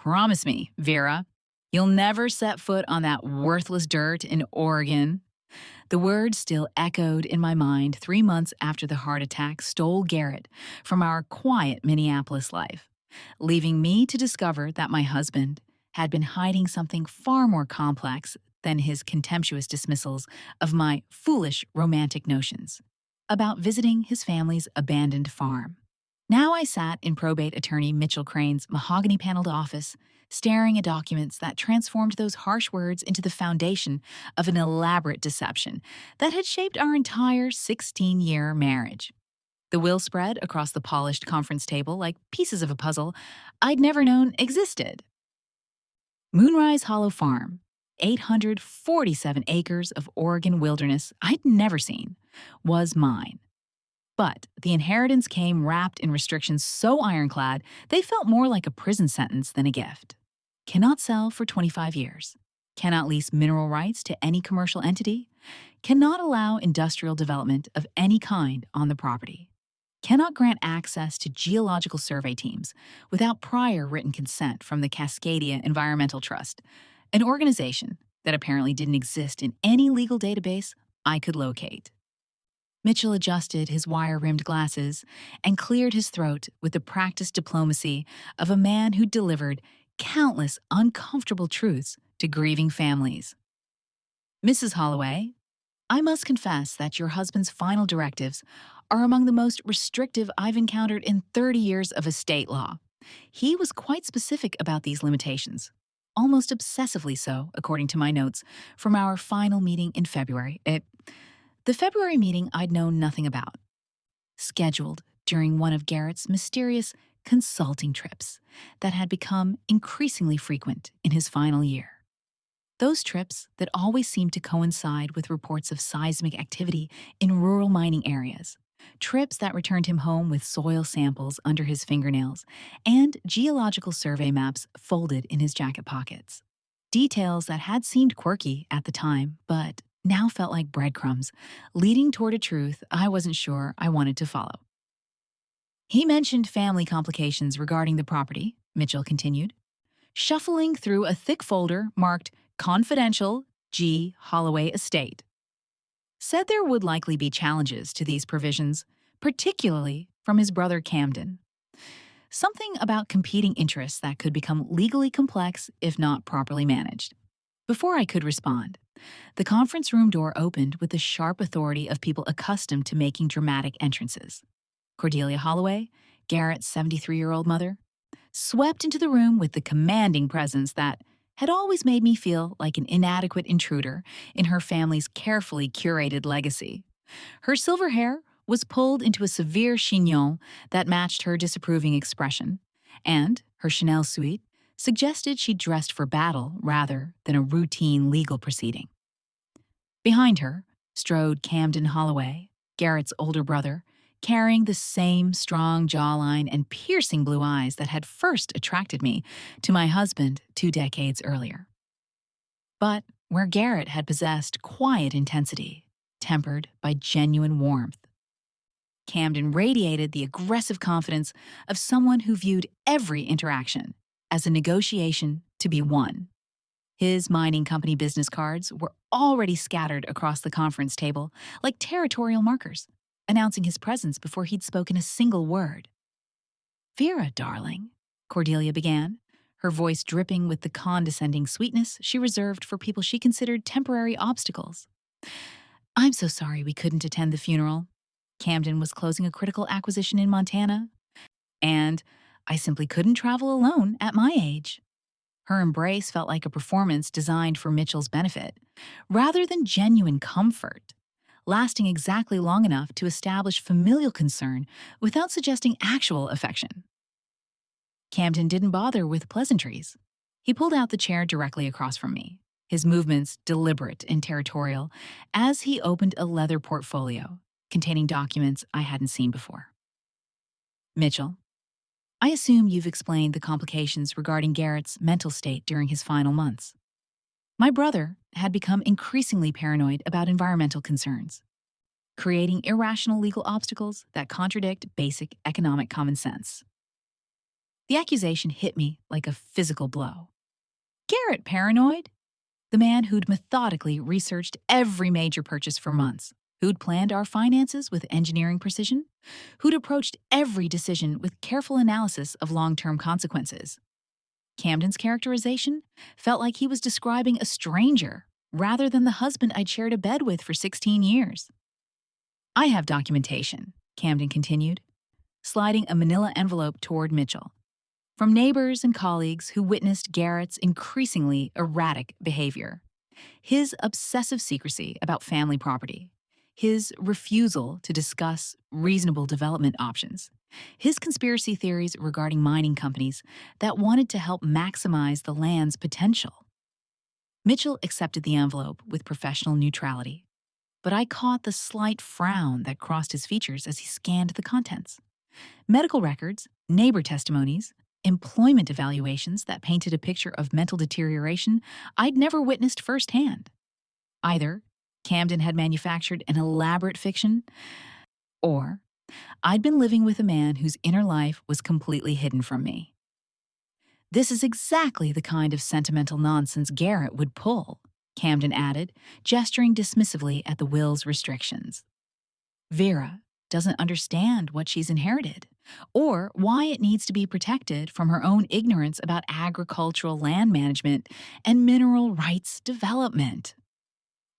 promise me, Vera, you'll never set foot on that worthless dirt in Oregon. The words still echoed in my mind 3 months after the heart attack stole Garrett from our quiet Minneapolis life, leaving me to discover that my husband had been hiding something far more complex than his contemptuous dismissals of my foolish romantic notions about visiting his family's abandoned farm. Now I sat in probate attorney Mitchell Crane's mahogany-paneled office, staring at documents that transformed those harsh words into the foundation of an elaborate deception that had shaped our entire 16-year marriage. The will spread across the polished conference table like pieces of a puzzle I'd never known existed. Moonrise Hollow Farm, 847 acres of Oregon wilderness I'd never seen, was mine. But the inheritance came wrapped in restrictions so ironclad they felt more like a prison sentence than a gift. Cannot sell for 25 years. Cannot lease mineral rights to any commercial entity. Cannot allow industrial development of any kind on the property. Cannot grant access to geological survey teams without prior written consent from the Cascadia Environmental Trust, an organization that apparently didn't exist in any legal database I could locate. Mitchell adjusted his wire-rimmed glasses and cleared his throat with the practiced diplomacy of a man who delivered countless uncomfortable truths to grieving families. Mrs. Holloway, I must confess that your husband's final directives are among the most restrictive I've encountered in 30 years of estate law. He was quite specific about these limitations, almost obsessively so, according to my notes, from our final meeting in February. The February meeting I'd known nothing about, scheduled during one of Garrett's mysterious consulting trips that had become increasingly frequent in his final year. Those trips that always seemed to coincide with reports of seismic activity in rural mining areas, trips that returned him home with soil samples under his fingernails and geological survey maps folded in his jacket pockets. Details that had seemed quirky at the time, but now felt like breadcrumbs, leading toward a truth I wasn't sure I wanted to follow. He mentioned family complications regarding the property, Mitchell continued, shuffling through a thick folder marked Confidential G. Holloway Estate. Said there would likely be challenges to these provisions, particularly from his brother Camden. Something about competing interests that could become legally complex if not properly managed. Before I could respond, the conference room door opened with the sharp authority of people accustomed to making dramatic entrances. Cordelia Holloway, Garrett's 73-year-old mother, swept into the room with the commanding presence that had always made me feel like an inadequate intruder in her family's carefully curated legacy. Her silver hair was pulled into a severe chignon that matched her disapproving expression, and her Chanel suite suggested she dressed for battle rather than a routine legal proceeding. Behind her strode Camden Holloway, Garrett's older brother, carrying the same strong jawline and piercing blue eyes that had first attracted me to my husband 2 decades earlier. But where Garrett had possessed quiet intensity, tempered by genuine warmth, Camden radiated the aggressive confidence of someone who viewed every interaction as a negotiation to be won. His mining company business cards were already scattered across the conference table like territorial markers, announcing his presence before he'd spoken a single word. "Vera, darling," Cordelia began, her voice dripping with the condescending sweetness she reserved for people she considered temporary obstacles. "I'm so sorry we couldn't attend the funeral. Camden was closing a critical acquisition in Montana, and I simply couldn't travel alone at my age." Her embrace felt like a performance designed for Mitchell's benefit, rather than genuine comfort, lasting exactly long enough to establish familial concern without suggesting actual affection. Camden didn't bother with pleasantries. He pulled out the chair directly across from me, his movements deliberate and territorial, as he opened a leather portfolio containing documents I hadn't seen before. "Mitchell, I assume you've explained the complications regarding Garrett's mental state during his final months. My brother had become increasingly paranoid about environmental concerns, creating irrational legal obstacles that contradict basic economic common sense. The accusation hit me like a physical blow. Garrett paranoid? The man who'd methodically researched every major purchase for months, who'd planned our finances with engineering precision, who'd approached every decision with careful analysis of long-term consequences. Camden's characterization felt like he was describing a stranger rather than the husband I'd shared a bed with for 16 years. I have documentation, Camden continued, sliding a manila envelope toward Mitchell, from neighbors and colleagues who witnessed Garrett's increasingly erratic behavior, his obsessive secrecy about family property, his refusal to discuss reasonable development options, his conspiracy theories regarding mining companies that wanted to help maximize the land's potential. Mitchell accepted the envelope with professional neutrality, but I caught the slight frown that crossed his features as he scanned the contents. Medical records, neighbor testimonies, employment evaluations that painted a picture of mental deterioration I'd never witnessed firsthand. Either Camden had manufactured an elaborate fiction, or I'd been living with a man whose inner life was completely hidden from me. This is exactly the kind of sentimental nonsense Garrett would pull, Camden added, gesturing dismissively at the will's restrictions. Vera doesn't understand what she's inherited, or why it needs to be protected from her own ignorance about agricultural land management and mineral rights development.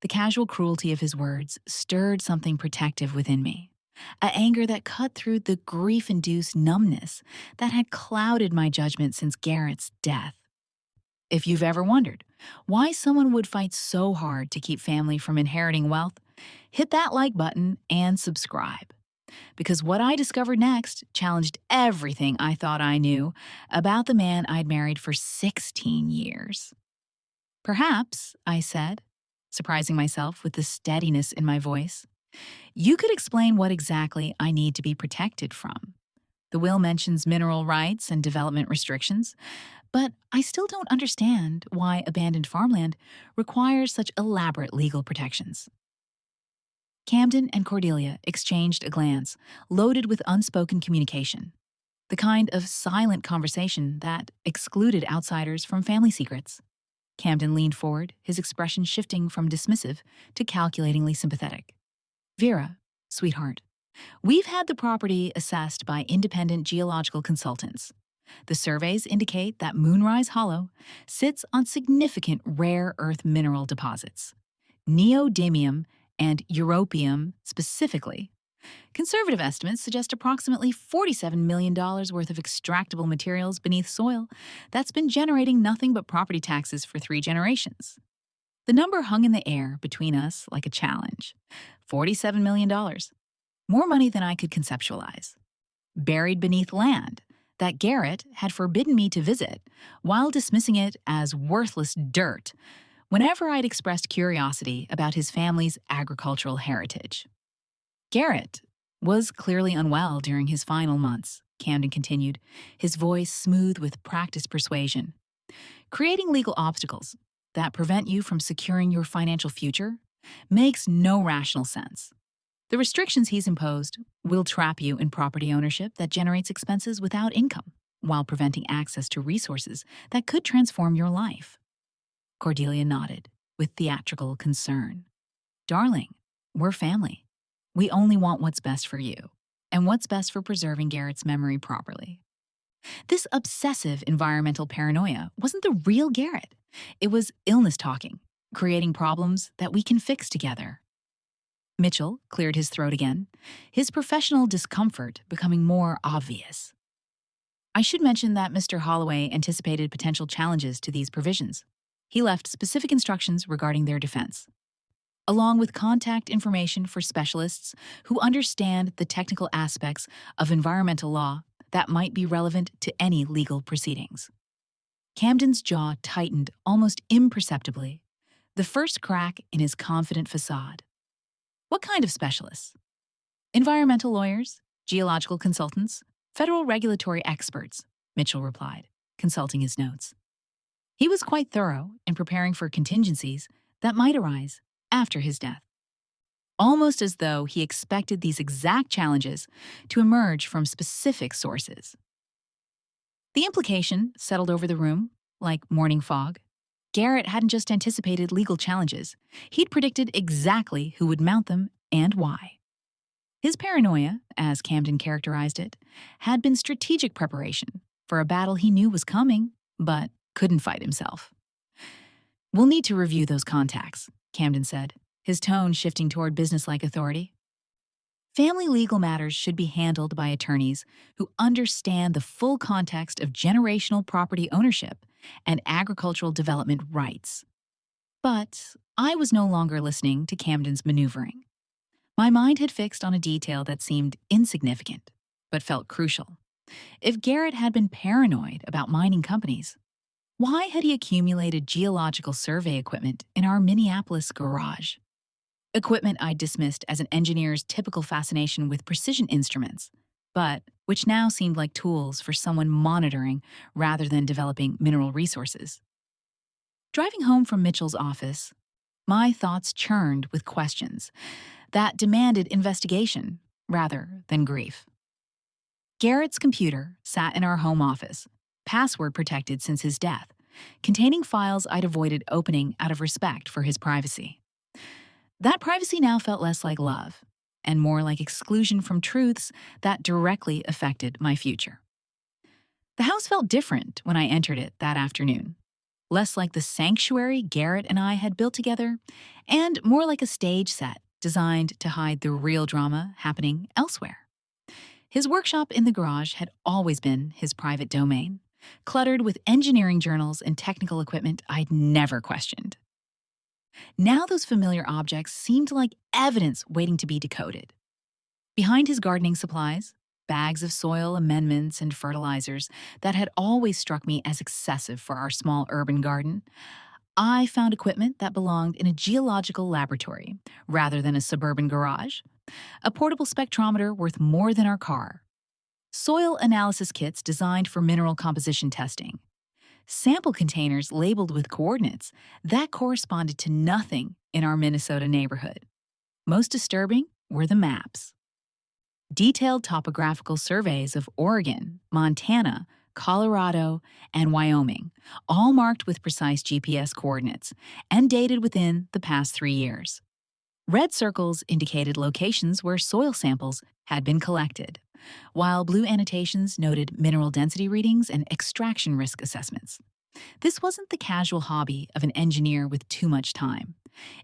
The casual cruelty of his words stirred something protective within me, an anger that cut through the grief-induced numbness that had clouded my judgment since Garrett's death. If you've ever wondered why someone would fight so hard to keep family from inheriting wealth, hit that like button and subscribe. Because what I discovered next challenged everything I thought I knew about the man I'd married for 16 years. Perhaps, I said, surprising myself with the steadiness in my voice, you could explain what exactly I need to be protected from. The will mentions mineral rights and development restrictions, but I still don't understand why abandoned farmland requires such elaborate legal protections. Camden and Cordelia exchanged a glance, loaded with unspoken communication, the kind of silent conversation that excluded outsiders from family secrets. Camden leaned forward, his expression shifting from dismissive to calculatingly sympathetic. Vera, sweetheart, we've had the property assessed by independent geological consultants. The surveys indicate that Moonrise Hollow sits on significant rare earth mineral deposits, neodymium and europium specifically. Conservative estimates suggest approximately $47 million worth of extractable materials beneath soil that's been generating nothing but property taxes for 3 generations. The number hung in the air between us like a challenge. $47 million. More money than I could conceptualize. Buried beneath land that Garrett had forbidden me to visit while dismissing it as worthless dirt whenever I'd expressed curiosity about his family's agricultural heritage. Garrett was clearly unwell during his final months, Camden continued, his voice smooth with practiced persuasion. Creating legal obstacles that prevent you from securing your financial future makes no rational sense. The restrictions he's imposed will trap you in property ownership that generates expenses without income, while preventing access to resources that could transform your life. Cordelia nodded, with theatrical concern. Darling, we're family. We only want what's best for you, and what's best for preserving Garrett's memory properly. This obsessive environmental paranoia wasn't the real Garrett. It was illness talking, creating problems that we can fix together. Mitchell cleared his throat again, his professional discomfort becoming more obvious. I should mention that Mr. Holloway anticipated potential challenges to these provisions. He left specific instructions regarding their defense, along with contact information for specialists who understand the technical aspects of environmental law that might be relevant to any legal proceedings. Camden's jaw tightened almost imperceptibly, the first crack in his confident facade. What kind of specialists? Environmental lawyers, geological consultants, federal regulatory experts, Mitchell replied, consulting his notes. He was quite thorough in preparing for contingencies that might arise after his death, almost as though he expected these exact challenges to emerge from specific sources. The implication settled over the room like morning fog. Garrett hadn't just anticipated legal challenges, he'd predicted exactly who would mount them and why. His paranoia, as Camden characterized it, had been strategic preparation for a battle he knew was coming, but couldn't fight himself. "We'll need to review those contacts," Camden said, his tone shifting toward businesslike authority. Family legal matters should be handled by attorneys who understand the full context of generational property ownership and agricultural development rights. But I was no longer listening to Camden's maneuvering. My mind had fixed on a detail that seemed insignificant, but felt crucial. If Garrett had been paranoid about mining companies, why had he accumulated geological survey equipment in our Minneapolis garage? Equipment I dismissed as an engineer's typical fascination with precision instruments, but which now seemed like tools for someone monitoring rather than developing mineral resources. Driving home from Mitchell's office, my thoughts churned with questions that demanded investigation rather than grief. Garrett's computer sat in our home office, password protected since his death, containing files I'd avoided opening out of respect for his privacy. That privacy now felt less like love and more like exclusion from truths that directly affected my future. The house felt different when I entered it that afternoon, less like the sanctuary Garrett and I had built together, and more like a stage set designed to hide the real drama happening elsewhere. His workshop in the garage had always been his private domain, cluttered with engineering journals and technical equipment I'd never questioned. Now those familiar objects seemed like evidence waiting to be decoded. Behind his gardening supplies, bags of soil amendments and fertilizers that had always struck me as excessive for our small urban garden, I found equipment that belonged in a geological laboratory rather than a suburban garage, a portable spectrometer worth more than our car, soil analysis kits designed for mineral composition testing, sample containers labeled with coordinates that corresponded to nothing in our Minnesota neighborhood. Most disturbing were the maps. Detailed topographical surveys of Oregon, Montana, Colorado, and Wyoming, all marked with precise GPS coordinates and dated within the past 3 years. Red circles indicated locations where soil samples had been collected, while blue annotations noted mineral density readings and extraction risk assessments. This wasn't the casual hobby of an engineer with too much time.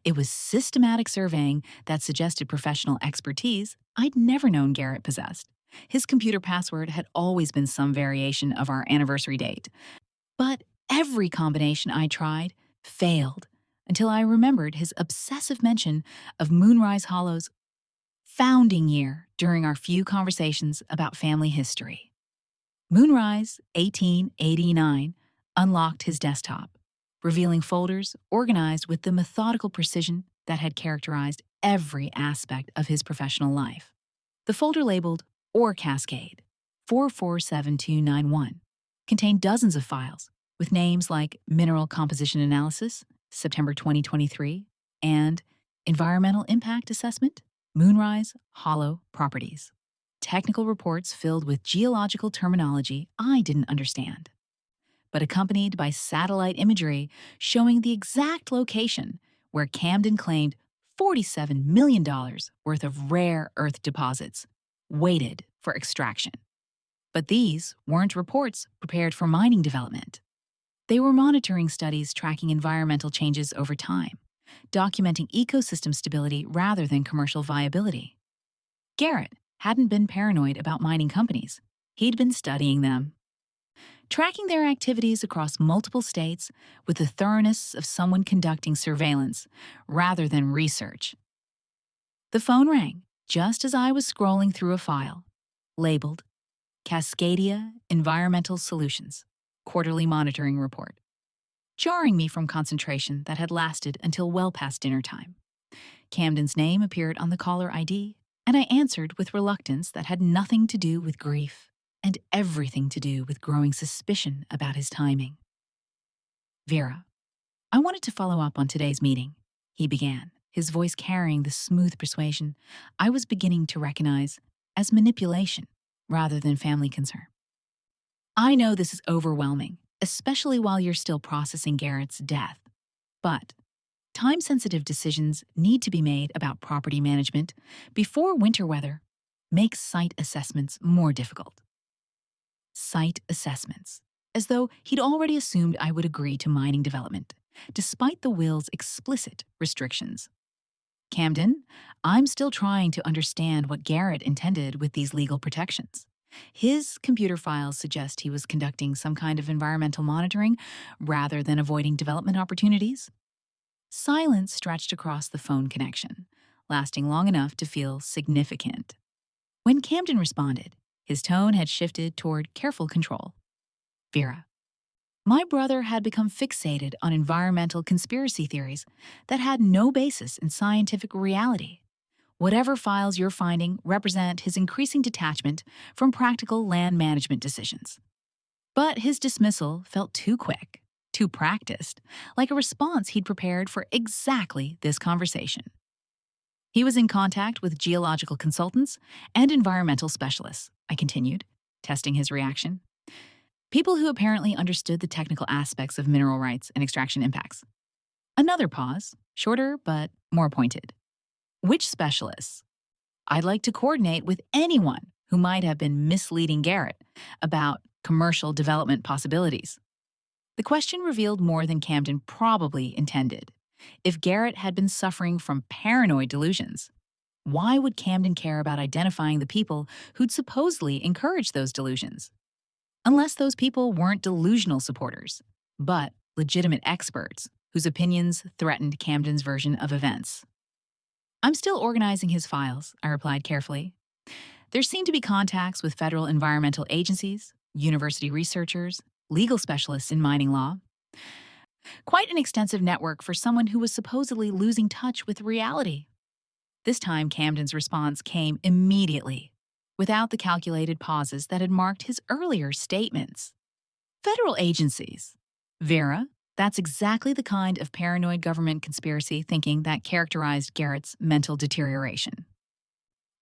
It was systematic surveying that suggested professional expertise I'd never known Garrett possessed. His computer password had always been some variation of our anniversary date. But every combination I tried failed until I remembered his obsessive mention of Moonrise Hollow's founding year during our few conversations about family history. Moonrise, 1889, unlocked his desktop, revealing folders organized with the methodical precision that had characterized every aspect of his professional life. The folder labeled Ore Cascade 447291 contained dozens of files with names like Mineral Composition Analysis, September 2023, and Environmental Impact Assessment, Moonrise Hollow Properties. Technical reports filled with geological terminology I didn't understand, but accompanied by satellite imagery showing the exact location where Camden claimed $47 million worth of rare earth deposits waited for extraction. But these weren't reports prepared for mining development. They were monitoring studies tracking environmental changes over time, documenting ecosystem stability rather than commercial viability. Garrett hadn't been paranoid about mining companies. He'd been studying them, tracking their activities across multiple states with the thoroughness of someone conducting surveillance rather than research. The phone rang just as I was scrolling through a file labeled Cascadia Environmental Solutions Quarterly Monitoring Report, jarring me from concentration that had lasted until well past dinner time. Camden's name appeared on the caller ID, and I answered with reluctance that had nothing to do with grief and everything to do with growing suspicion about his timing. "Vera, I wanted to follow up on today's meeting," he began, his voice carrying the smooth persuasion I was beginning to recognize as manipulation rather than family concern. I know this is overwhelming, especially while you're still processing Garrett's death. But time-sensitive decisions need to be made about property management before winter weather makes site assessments more difficult. Site assessments, as though he'd already assumed I would agree to mining development, despite the will's explicit restrictions. Camden, I'm still trying to understand what Garrett intended with these legal protections. His computer files suggest he was conducting some kind of environmental monitoring rather than avoiding development opportunities. Silence stretched across the phone connection, lasting long enough to feel significant. When Camden responded, his tone had shifted toward careful control. Vera, my brother had become fixated on environmental conspiracy theories that had no basis in scientific reality. Whatever files you're finding represent his increasing detachment from practical land management decisions. But his dismissal felt too quick, too practiced, like a response he'd prepared for exactly this conversation. He was in contact with geological consultants and environmental specialists, I continued, testing his reaction. People who apparently understood the technical aspects of mineral rights and extraction impacts. Another pause, shorter but more pointed. Which specialists? I'd like to coordinate with anyone who might have been misleading Garrett about commercial development possibilities. The question revealed more than Camden probably intended. If Garrett had been suffering from paranoid delusions, why would Camden care about identifying the people who'd supposedly encouraged those delusions? Unless those people weren't delusional supporters, but legitimate experts whose opinions threatened Camden's version of events. I'm still organizing his files, I replied carefully. There seem to be contacts with federal environmental agencies, university researchers, legal specialists in mining law. Quite an extensive network for someone who was supposedly losing touch with reality. This time, Camden's response came immediately, without the calculated pauses that had marked his earlier statements. Federal agencies. Vera, that's exactly the kind of paranoid government conspiracy thinking that characterized Garrett's mental deterioration.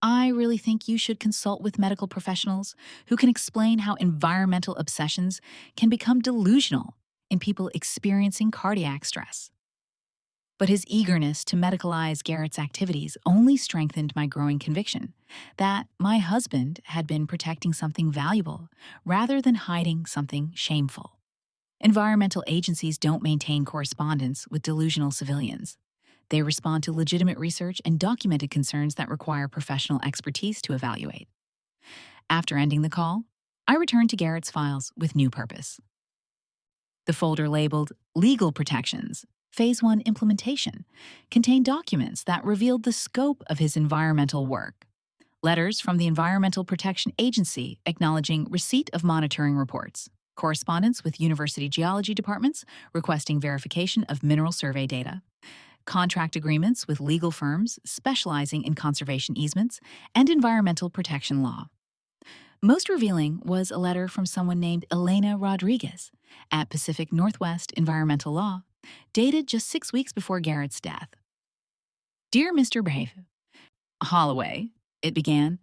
I really think you should consult with medical professionals who can explain how environmental obsessions can become delusional in people experiencing cardiac stress. But his eagerness to medicalize Garrett's activities only strengthened my growing conviction that my husband had been protecting something valuable rather than hiding something shameful. Environmental agencies don't maintain correspondence with delusional civilians. They respond to legitimate research and documented concerns that require professional expertise to evaluate. After ending the call, I returned to Garrett's files with new purpose. The folder labeled Legal Protections, Phase 1 Implementation, contained documents that revealed the scope of his environmental work. Letters from the Environmental Protection Agency acknowledging receipt of monitoring reports, correspondence with university geology departments requesting verification of mineral survey data, contract agreements with legal firms specializing in conservation easements and environmental protection law. Most revealing was a letter from someone named Elena Rodriguez at Pacific Northwest Environmental Law, dated just 6 weeks before Garrett's death. Dear Mr. Brave, Holloway, it began,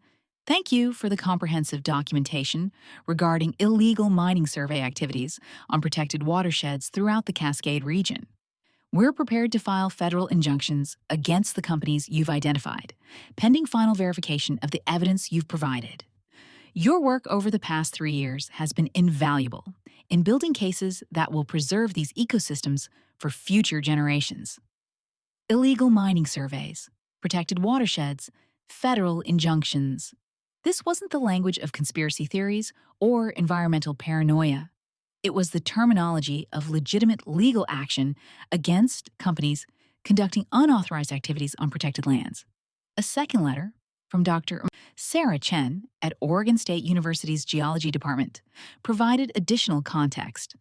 thank you for the comprehensive documentation regarding illegal mining survey activities on protected watersheds throughout the Cascade region. We're prepared to file federal injunctions against the companies you've identified, pending final verification of the evidence you've provided. Your work over the past 3 years has been invaluable in building cases that will preserve these ecosystems for future generations. Illegal mining surveys, protected watersheds, federal injunctions. This wasn't the language of conspiracy theories or environmental paranoia. It was the terminology of legitimate legal action against companies conducting unauthorized activities on protected lands. A second letter from Dr. Sarah Chen at Oregon State University's Geology Department provided additional context.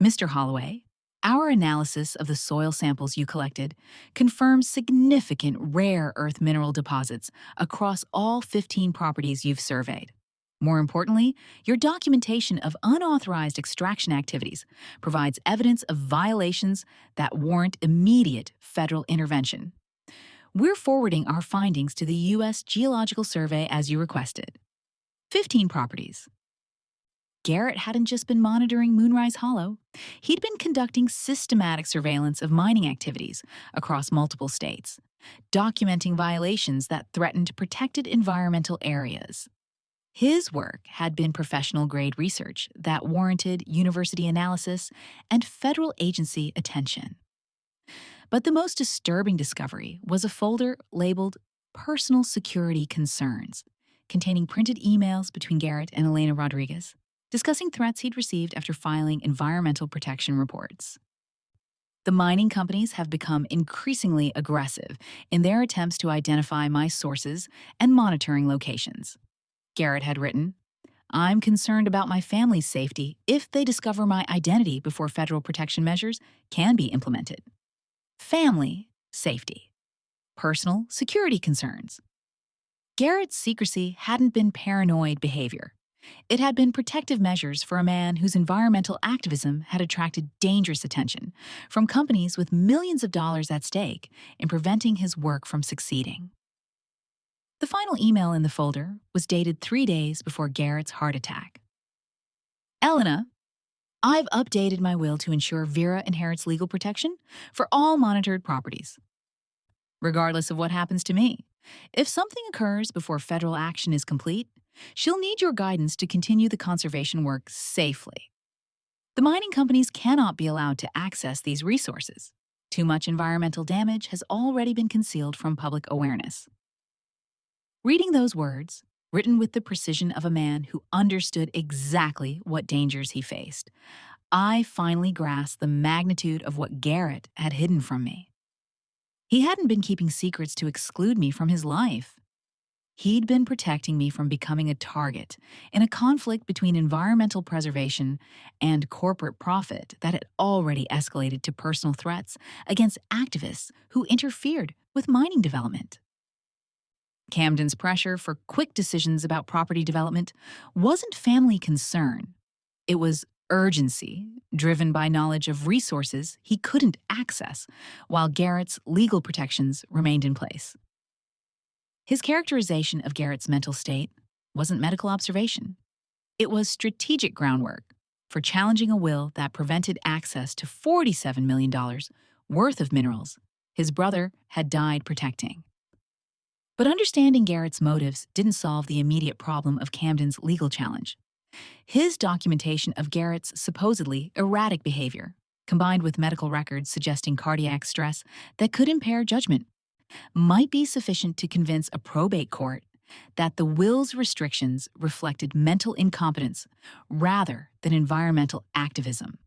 Mr. Holloway, our analysis of the soil samples you collected confirms significant rare earth mineral deposits across all 15 properties you've surveyed. More importantly, your documentation of unauthorized extraction activities provides evidence of violations that warrant immediate federal intervention. We're forwarding our findings to the U.S. Geological Survey as you requested. 15 properties. Garrett hadn't just been monitoring Moonrise Hollow, he'd been conducting systematic surveillance of mining activities across multiple states, documenting violations that threatened protected environmental areas. His work had been professional grade research that warranted university analysis and federal agency attention. But the most disturbing discovery was a folder labeled Personal Security Concerns, containing printed emails between Garrett and Elena Rodriguez, discussing threats he'd received after filing environmental protection reports. The mining companies have become increasingly aggressive in their attempts to identify my sources and monitoring locations. Garrett had written, I'm concerned about my family's safety if they discover my identity before federal protection measures can be implemented. Family safety. Personal security concerns. Garrett's secrecy hadn't been paranoid behavior. It had been protective measures for a man whose environmental activism had attracted dangerous attention from companies with millions of dollars at stake in preventing his work from succeeding. The final email in the folder was dated 3 days before Garrett's heart attack. Elena, I've updated my will to ensure Vera inherits legal protection for all monitored properties, regardless of what happens to me. If something occurs before federal action is complete, she'll need your guidance to continue the conservation work safely. The mining companies cannot be allowed to access these resources. Too much environmental damage has already been concealed from public awareness. Reading those words, written with the precision of a man who understood exactly what dangers he faced, I finally grasped the magnitude of what Garrett had hidden from me. He hadn't been keeping secrets to exclude me from his life. He'd been protecting me from becoming a target in a conflict between environmental preservation and corporate profit that had already escalated to personal threats against activists who interfered with mining development. Camden's pressure for quick decisions about property development wasn't family concern. It was urgency, driven by knowledge of resources he couldn't access, while Garrett's legal protections remained in place. His characterization of Garrett's mental state wasn't medical observation. It was strategic groundwork for challenging a will that prevented access to $47 million worth of minerals his brother had died protecting. But understanding Garrett's motives didn't solve the immediate problem of Camden's legal challenge. His documentation of Garrett's supposedly erratic behavior, combined with medical records suggesting cardiac stress that could impair judgment, might be sufficient to convince a probate court that the will's restrictions reflected mental incompetence rather than environmental activism.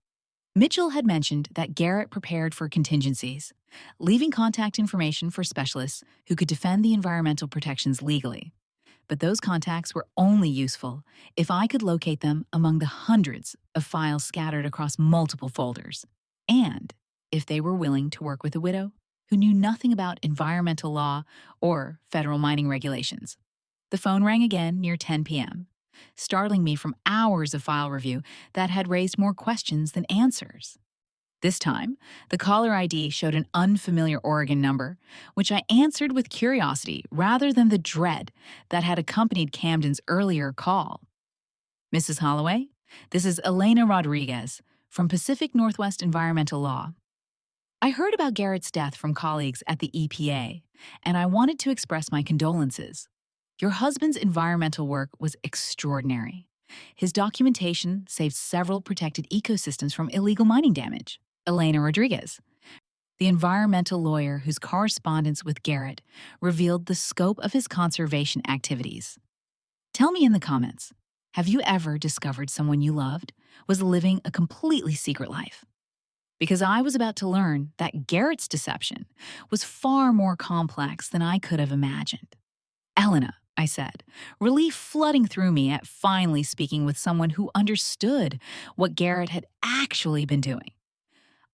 Mitchell had mentioned that Garrett prepared for contingencies, leaving contact information for specialists who could defend the environmental protections legally. But those contacts were only useful if I could locate them among the hundreds of files scattered across multiple folders, and if they were willing to work with a widow who knew nothing about environmental law or federal mining regulations. The phone rang again near 10 p.m., startling me from hours of file review that had raised more questions than answers. This time, the caller ID showed an unfamiliar Oregon number, which I answered with curiosity rather than the dread that had accompanied Camden's earlier call. Mrs. Holloway, this is Elena Rodriguez from Pacific Northwest Environmental Law. I heard about Garrett's death from colleagues at the EPA, and I wanted to express my condolences. Your husband's environmental work was extraordinary. His documentation saved several protected ecosystems from illegal mining damage. Elena Rodriguez, the environmental lawyer whose correspondence with Garrett revealed the scope of his conservation activities. Tell me in the comments, have you ever discovered someone you loved was living a completely secret life? Because I was about to learn that Garrett's deception was far more complex than I could have imagined. Elena, I said, relief flooding through me at finally speaking with someone who understood what Garrett had actually been doing.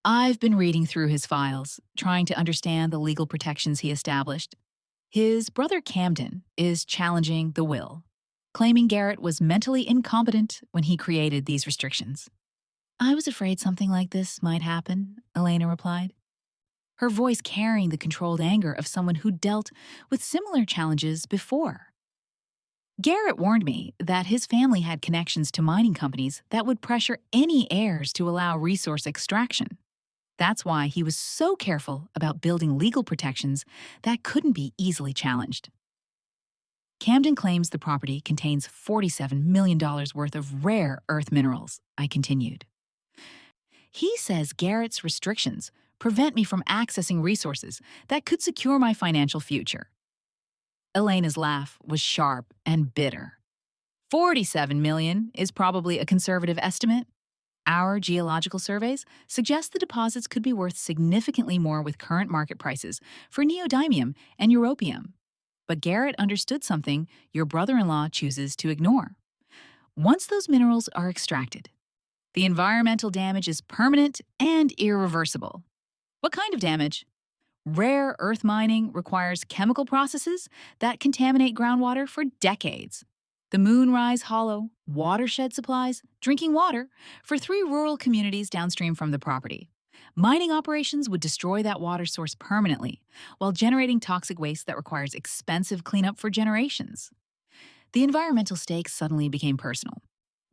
I've been reading through his files, trying to understand the legal protections he established. His brother Camden is challenging the will, claiming Garrett was mentally incompetent when he created these restrictions. I was afraid something like this might happen, Elena replied, her voice carrying the controlled anger of someone who dealt with similar challenges before. Garrett warned me that his family had connections to mining companies that would pressure any heirs to allow resource extraction. That's why he was so careful about building legal protections that couldn't be easily challenged. Camden claims the property contains $47 million worth of rare earth minerals, I continued. He says Garrett's restrictions prevent me from accessing resources that could secure my financial future. Elena's laugh was sharp and bitter. 47 million is probably a conservative estimate. Our geological surveys suggest the deposits could be worth significantly more with current market prices for neodymium and europium. But Garrett understood something your brother-in-law chooses to ignore. Once those minerals are extracted, the environmental damage is permanent and irreversible. What kind of damage? Rare earth mining requires chemical processes that contaminate groundwater for decades. The Moonrise Hollow watershed supplies drinking water for 3 rural communities downstream from the property. Mining operations would destroy that water source permanently, while generating toxic waste that requires expensive cleanup for generations. The environmental stakes suddenly became personal.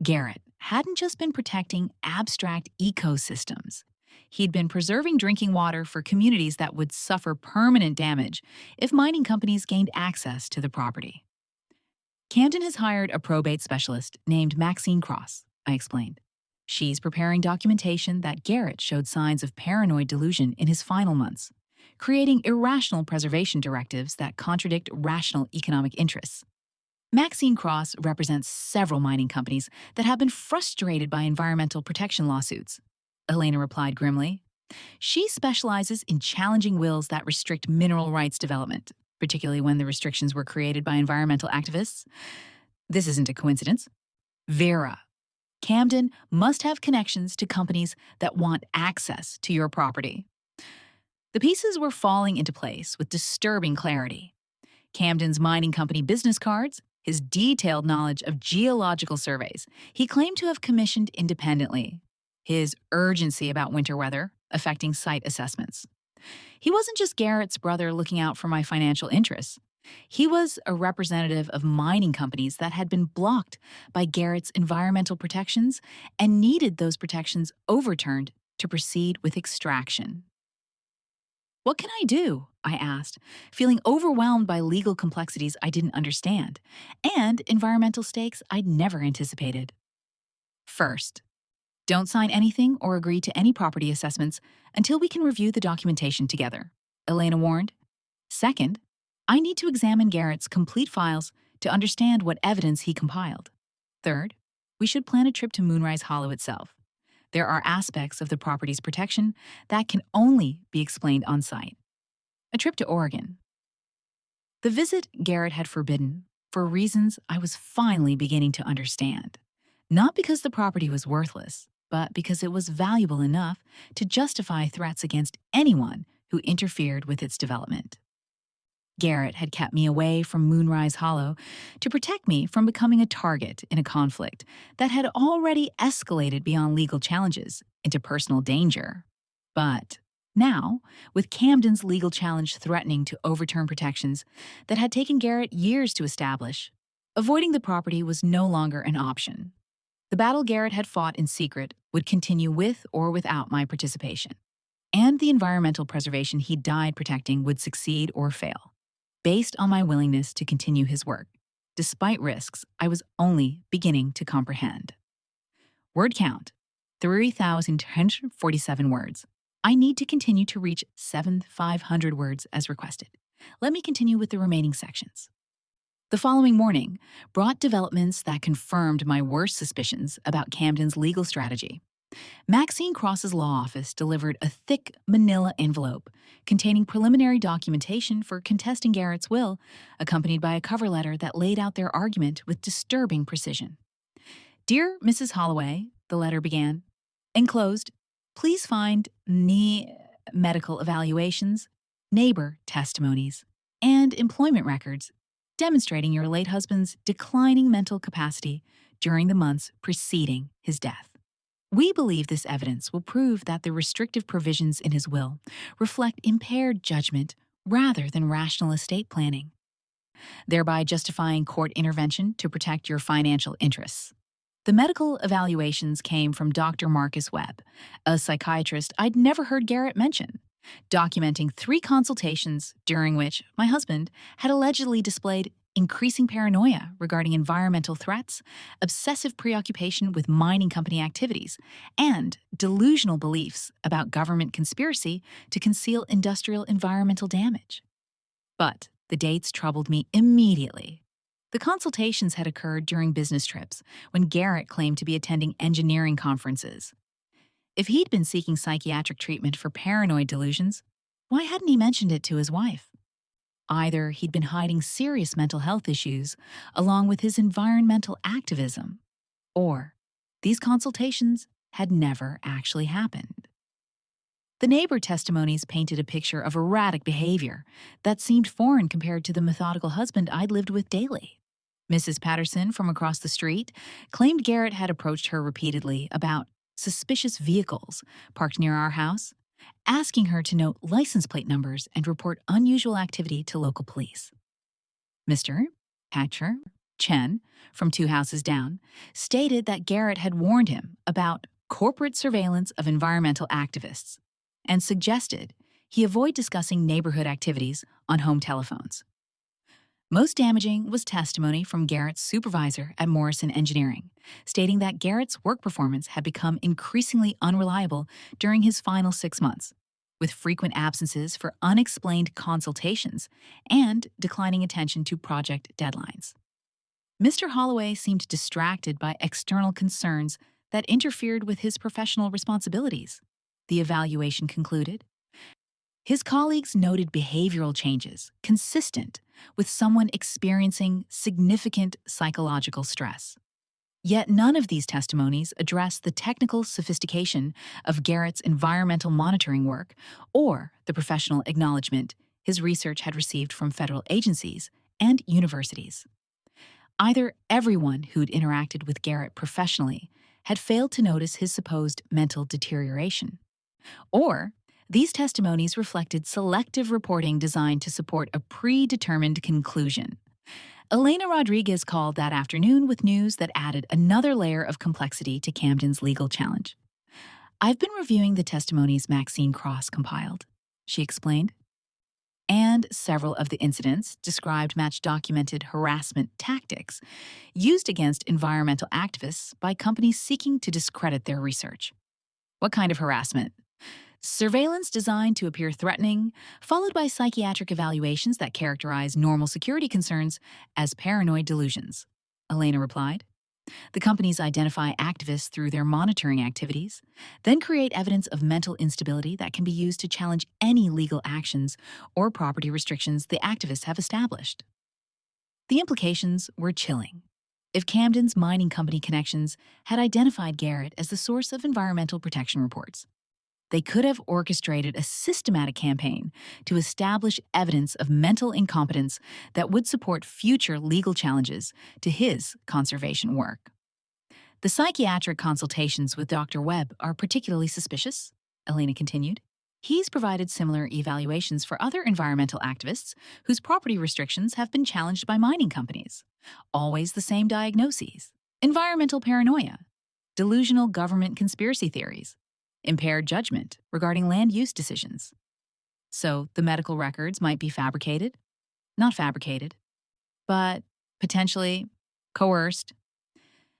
Garrett hadn't just been protecting abstract ecosystems. He'd been preserving drinking water for communities that would suffer permanent damage if mining companies gained access to the property. Camden has hired a probate specialist named Maxine Cross, I explained. She's preparing documentation that Garrett showed signs of paranoid delusion in his final months, creating irrational preservation directives that contradict rational economic interests. Maxine Cross represents several mining companies that have been frustrated by environmental protection lawsuits. Elena replied grimly. She specializes in challenging wills that restrict mineral rights development, particularly when the restrictions were created by environmental activists. This isn't a coincidence. Vera. Camden must have connections to companies that want access to your property. The pieces were falling into place with disturbing clarity. Camden's mining company business cards, his detailed knowledge of geological surveys he claimed to have commissioned independently, his urgency about winter weather affecting site assessments. He wasn't just Garrett's brother looking out for my financial interests. He was a representative of mining companies that had been blocked by Garrett's environmental protections and needed those protections overturned to proceed with extraction. What can I do? I asked, feeling overwhelmed by legal complexities I didn't understand and environmental stakes I'd never anticipated. First, don't sign anything or agree to any property assessments until we can review the documentation together, Elena warned. Second, I need to examine Garrett's complete files to understand what evidence he compiled. Third, we should plan a trip to Moonrise Hollow itself. There are aspects of the property's protection that can only be explained on site. A trip to Oregon. The visit Garrett had forbidden for reasons I was finally beginning to understand. Not because the property was worthless, but because it was valuable enough to justify threats against anyone who interfered with its development. Garrett had kept me away from Moonrise Hollow to protect me from becoming a target in a conflict that had already escalated beyond legal challenges into personal danger. But now, with Camden's legal challenge threatening to overturn protections that had taken Garrett years to establish, avoiding the property was no longer an option. The battle Garrett had fought in secret would continue with or without my participation, and the environmental preservation he died protecting would succeed or fail, based on my willingness to continue his work, despite risks I was only beginning to comprehend. Word count, 3,247 words. I need to continue to reach 7,500 words as requested. Let me continue with the remaining sections. The following morning brought developments that confirmed my worst suspicions about Camden's legal strategy. Maxine Cross's law office delivered a thick manila envelope containing preliminary documentation for contesting Garrett's will, accompanied by a cover letter that laid out their argument with disturbing precision. Dear Mrs. Holloway, the letter began, enclosed, please find medical evaluations, neighbor testimonies, and employment records demonstrating your late husband's declining mental capacity during the months preceding his death. We believe this evidence will prove that the restrictive provisions in his will reflect impaired judgment rather than rational estate planning. thereby justifying court intervention to protect your financial interests. The medical evaluations came from Dr. Marcus Webb, a psychiatrist I'd never heard Garrett mention, documenting 3 consultations during which my husband had allegedly displayed increasing paranoia regarding environmental threats, obsessive preoccupation with mining company activities, and delusional beliefs about government conspiracy to conceal industrial environmental damage. But the dates troubled me immediately. The consultations had occurred during business trips when Garrett claimed to be attending engineering conferences. If he'd been seeking psychiatric treatment for paranoid delusions, why hadn't he mentioned it to his wife? Either he'd been hiding serious mental health issues along with his environmental activism, or these consultations had never actually happened. The neighbor testimonies painted a picture of erratic behavior that seemed foreign compared to the methodical husband I'd lived with daily. Mrs. Patterson from across the street claimed Garrett had approached her repeatedly about suspicious vehicles parked near our house, asking her to note license plate numbers and report unusual activity to local police. Mr. Hatcher Chen, from 2 houses down, stated that Garrett had warned him about corporate surveillance of environmental activists and suggested he avoid discussing neighborhood activities on home telephones. Most damaging was testimony from Garrett's supervisor at Morrison Engineering, stating that Garrett's work performance had become increasingly unreliable during his final 6 months, with frequent absences for unexplained consultations and declining attention to project deadlines. Mr. Holloway seemed distracted by external concerns that interfered with his professional responsibilities, the evaluation concluded. His colleagues noted behavioral changes consistent with someone experiencing significant psychological stress. Yet none of these testimonies addressed the technical sophistication of Garrett's environmental monitoring work or the professional acknowledgement his research had received from federal agencies and universities. Either everyone who'd interacted with Garrett professionally had failed to notice his supposed mental deterioration, or these testimonies reflected selective reporting designed to support a predetermined conclusion. Elena Rodriguez called that afternoon with news that added another layer of complexity to Camden's legal challenge. "I've been reviewing the testimonies Maxine Cross compiled," she explained. And several of the incidents described match documented harassment tactics used against environmental activists by companies seeking to discredit their research. What kind of harassment? Surveillance designed to appear threatening, followed by psychiatric evaluations that characterize normal security concerns as paranoid delusions, Elena replied. The companies identify activists through their monitoring activities, then create evidence of mental instability that can be used to challenge any legal actions or property restrictions the activists have established. The implications were chilling. If Camden's mining company connections had identified Garrett as the source of environmental protection reports, they could have orchestrated a systematic campaign to establish evidence of mental incompetence that would support future legal challenges to his conservation work. The psychiatric consultations with Dr. Webb are particularly suspicious, Elena continued. He's provided similar evaluations for other environmental activists whose property restrictions have been challenged by mining companies. Always the same diagnoses: environmental paranoia, delusional government conspiracy theories, impaired judgment regarding land use decisions. So the medical records might be fabricated, not fabricated, but potentially coerced.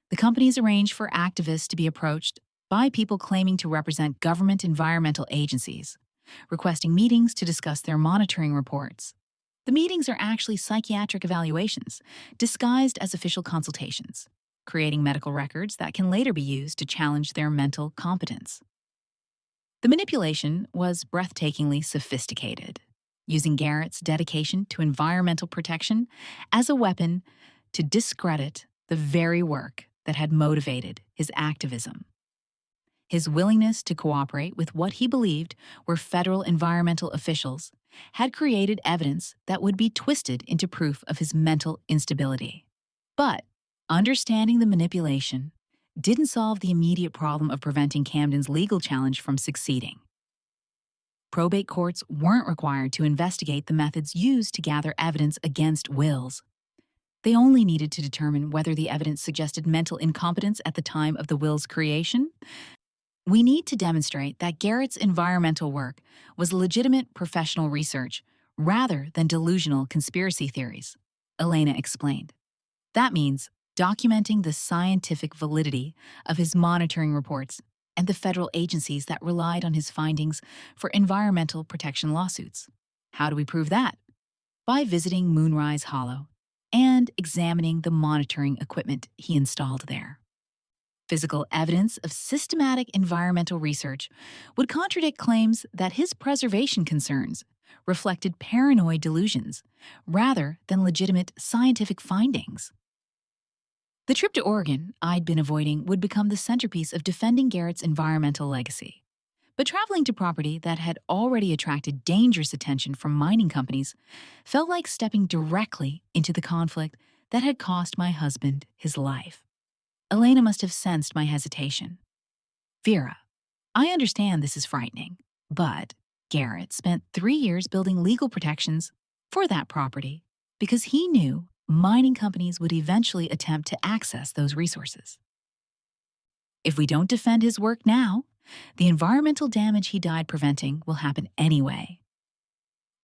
The companies arrange for activists to be approached by people claiming to represent government environmental agencies, requesting meetings to discuss their monitoring reports. The meetings are actually psychiatric evaluations, disguised as official consultations, creating medical records that can later be used to challenge their mental competence. The manipulation was breathtakingly sophisticated, using Garrett's dedication to environmental protection as a weapon to discredit the very work that had motivated his activism. His willingness to cooperate with what he believed were federal environmental officials had created evidence that would be twisted into proof of his mental instability. But understanding the manipulation didn't solve the immediate problem of preventing Camden's legal challenge from succeeding. Probate courts weren't required to investigate the methods used to gather evidence against wills. They only needed to determine whether the evidence suggested mental incompetence at the time of the will's creation. We need to demonstrate that Garrett's environmental work was legitimate professional research rather than delusional conspiracy theories, Elena explained. That means documenting the scientific validity of his monitoring reports and the federal agencies that relied on his findings for environmental protection lawsuits. How do we prove that? By visiting Moonrise Hollow and examining the monitoring equipment he installed there. Physical evidence of systematic environmental research would contradict claims that his preservation concerns reflected paranoid delusions rather than legitimate scientific findings. The trip to Oregon I'd been avoiding would become the centerpiece of defending Garrett's environmental legacy. But traveling to property that had already attracted dangerous attention from mining companies felt like stepping directly into the conflict that had cost my husband his life. Elena must have sensed my hesitation. Vera, I understand this is frightening, but Garrett spent 3 years building legal protections for that property because he knew mining companies would eventually attempt to access those resources. If we don't defend his work now, the environmental damage he died preventing will happen anyway.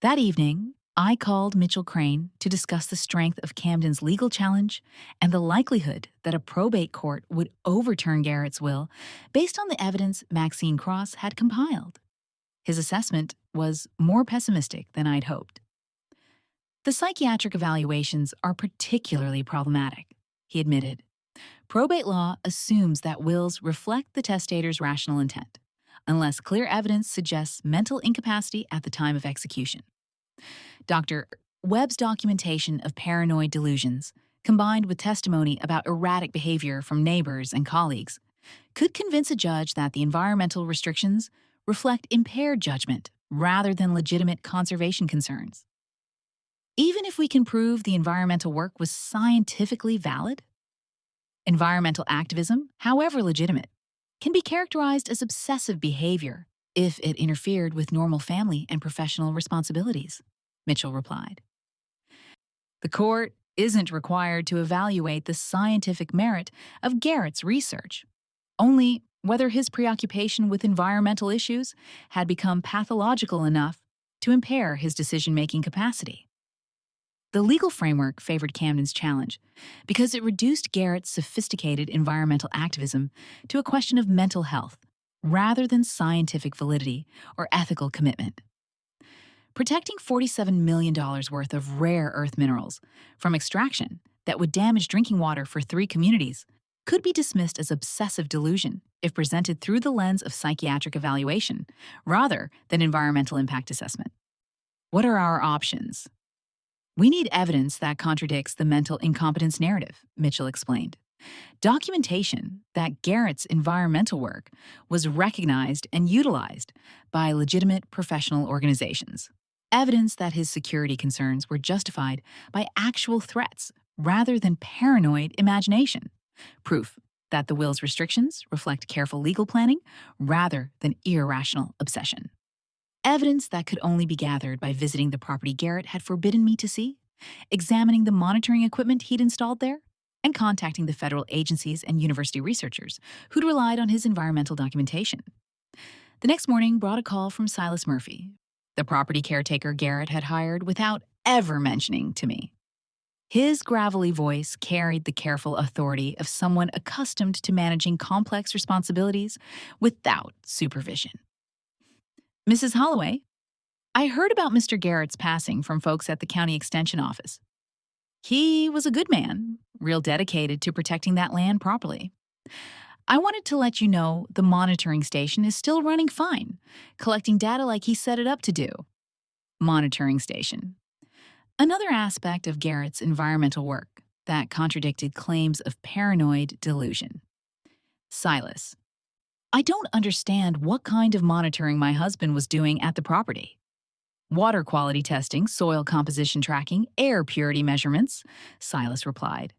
That evening, I called Mitchell Crane to discuss the strength of Camden's legal challenge and the likelihood that a probate court would overturn Garrett's will based on the evidence Maxine Cross had compiled. His assessment was more pessimistic than I'd hoped. The psychiatric evaluations are particularly problematic, he admitted. Probate law assumes that wills reflect the testator's rational intent, unless clear evidence suggests mental incapacity at the time of execution. Dr. Webb's documentation of paranoid delusions, combined with testimony about erratic behavior from neighbors and colleagues, could convince a judge that the environmental restrictions reflect impaired judgment rather than legitimate conservation concerns. Even if we can prove the environmental work was scientifically valid, environmental activism, however legitimate, can be characterized as obsessive behavior if it interfered with normal family and professional responsibilities, Mitchell replied. The court isn't required to evaluate the scientific merit of Garrett's research, only whether his preoccupation with environmental issues had become pathological enough to impair his decision-making capacity. The legal framework favored Camden's challenge because it reduced Garrett's sophisticated environmental activism to a question of mental health rather than scientific validity or ethical commitment. Protecting $47 million worth of rare earth minerals from extraction that would damage drinking water for 3 communities could be dismissed as obsessive delusion if presented through the lens of psychiatric evaluation rather than environmental impact assessment. What are our options? We need evidence that contradicts the mental incompetence narrative, Mitchell explained. Documentation that Garrett's environmental work was recognized and utilized by legitimate professional organizations. Evidence that his security concerns were justified by actual threats rather than paranoid imagination. Proof that the will's restrictions reflect careful legal planning rather than irrational obsession. Evidence that could only be gathered by visiting the property Garrett had forbidden me to see, examining the monitoring equipment he'd installed there, and contacting the federal agencies and university researchers who'd relied on his environmental documentation. The next morning brought a call from Silas Murphy, the property caretaker Garrett had hired without ever mentioning to me. His gravelly voice carried the careful authority of someone accustomed to managing complex responsibilities without supervision. Mrs. Holloway, I heard about Mr. Garrett's passing from folks at the county extension office. He was a good man, real dedicated to protecting that land properly. I wanted to let you know the monitoring station is still running fine, collecting data like he set it up to do. Monitoring station. Another aspect of Garrett's environmental work that contradicted claims of paranoid delusion. Silas. I don't understand what kind of monitoring my husband was doing at the property. Water quality testing, soil composition tracking, air purity measurements, Silas replied.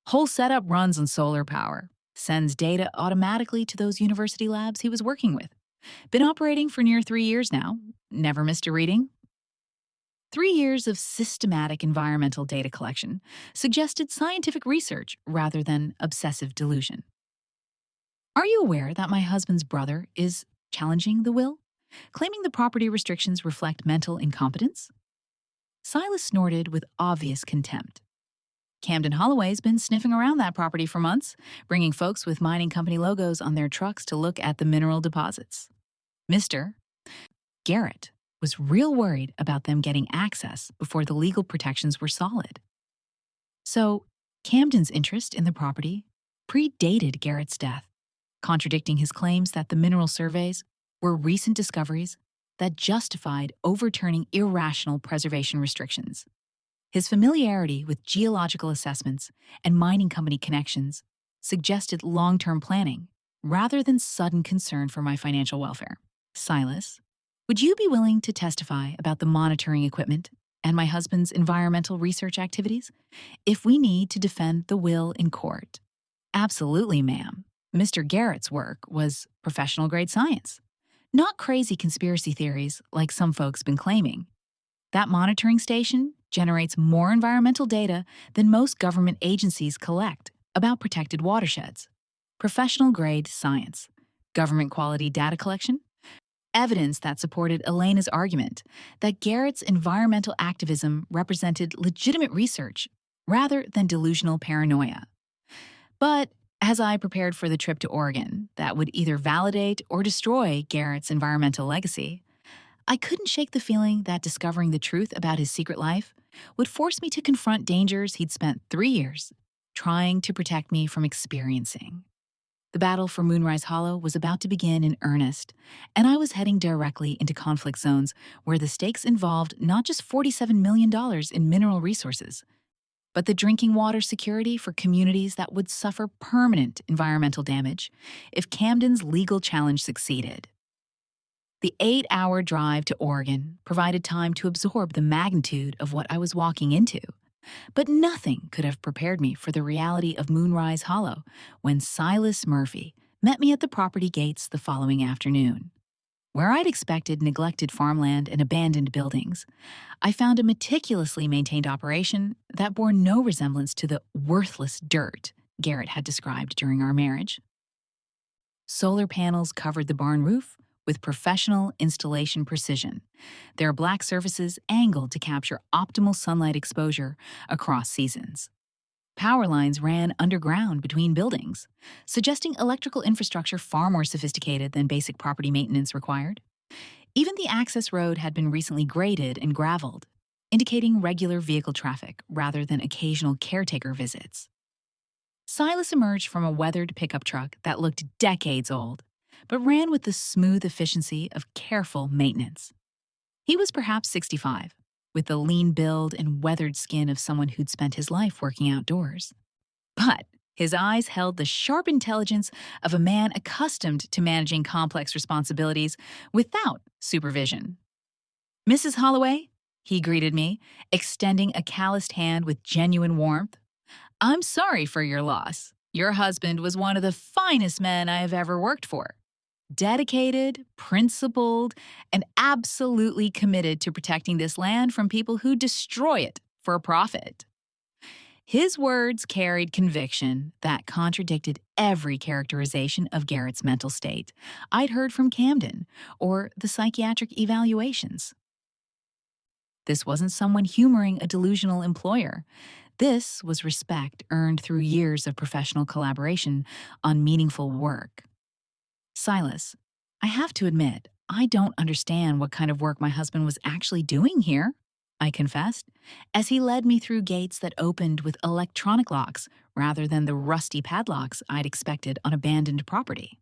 Whole setup runs on solar power, sends data automatically to those university labs he was working with. Been operating for near 3 years now, Never missed a reading? 3 years of systematic environmental data collection suggested scientific research rather than obsessive delusion. Are you aware that my husband's brother is challenging the will, claiming the property restrictions reflect mental incompetence? Silas snorted with obvious contempt. Camden Holloway's been sniffing around that property for months, bringing folks with mining company logos on their trucks to look at the mineral deposits. Mr. Garrett was real worried about them getting access before the legal protections were solid. So, Camden's interest in the property predated Garrett's death, contradicting his claims that the mineral surveys were recent discoveries that justified overturning irrational preservation restrictions. His familiarity with geological assessments and mining company connections suggested long-term planning rather than sudden concern for my financial welfare. Silas, would you be willing to testify about the monitoring equipment and my husband's environmental research activities if we need to defend the will in court? Absolutely, ma'am. Mr. Garrett's work was professional-grade science, not crazy conspiracy theories like some folks been claiming. That monitoring station generates more environmental data than most government agencies collect about protected watersheds. Professional-grade science, government-quality data collection, evidence that supported Elena's argument that Garrett's environmental activism represented legitimate research rather than delusional paranoia. But as I prepared for the trip to Oregon that would either validate or destroy Garrett's environmental legacy, I couldn't shake the feeling that discovering the truth about his secret life would force me to confront dangers he'd spent 3 years trying to protect me from experiencing. The battle for Moonrise Hollow was about to begin in earnest, and I was heading directly into conflict zones where the stakes involved not just $47 million in mineral resources, but the drinking water security for communities that would suffer permanent environmental damage if Camden's legal challenge succeeded. The 8-hour drive to Oregon provided time to absorb the magnitude of what I was walking into, but nothing could have prepared me for the reality of Moonrise Hollow when Silas Murphy met me at the property gates the following afternoon. Where I'd expected neglected farmland and abandoned buildings, I found a meticulously maintained operation that bore no resemblance to the worthless dirt Garrett had described during our marriage. Solar panels covered the barn roof with professional installation precision, their black surfaces angled to capture optimal sunlight exposure across seasons. Power lines ran underground between buildings, suggesting electrical infrastructure far more sophisticated than basic property maintenance required. Even the access road had been recently graded and graveled, indicating regular vehicle traffic rather than occasional caretaker visits. Silas emerged from a weathered pickup truck that looked decades old, but ran with the smooth efficiency of careful maintenance. He was perhaps 65, with the lean build and weathered skin of someone who'd spent his life working outdoors. But his eyes held the sharp intelligence of a man accustomed to managing complex responsibilities without supervision. "Mrs. Holloway," he greeted me, extending a calloused hand with genuine warmth. "I'm sorry for your loss. Your husband was one of the finest men I have ever worked for. Dedicated, principled, and absolutely committed to protecting this land from people who destroy it for a profit." His words carried conviction that contradicted every characterization of Garrett's mental state I'd heard from Camden or the psychiatric evaluations. This wasn't someone humoring a delusional employer. This was respect earned through years of professional collaboration on meaningful work. "Silas, I have to admit, I don't understand what kind of work my husband was actually doing here," I confessed, as he led me through gates that opened with electronic locks rather than the rusty padlocks I'd expected on abandoned property.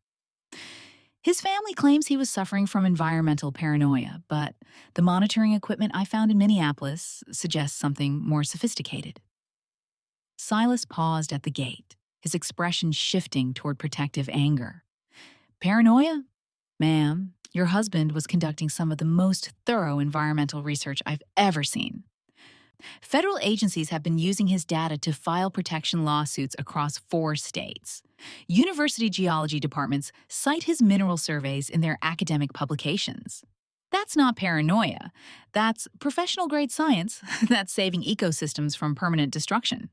His family claims he was suffering from environmental paranoia, but the monitoring equipment I found in Minneapolis suggests something more sophisticated. Silas paused at the gate, his expression shifting toward protective anger. "Paranoia? Ma'am, your husband was conducting some of the most thorough environmental research I've ever seen. Federal agencies have been using his data to file protection lawsuits across 4 states. University geology departments cite his mineral surveys in their academic publications. That's not paranoia. That's professional grade science that's saving ecosystems from permanent destruction.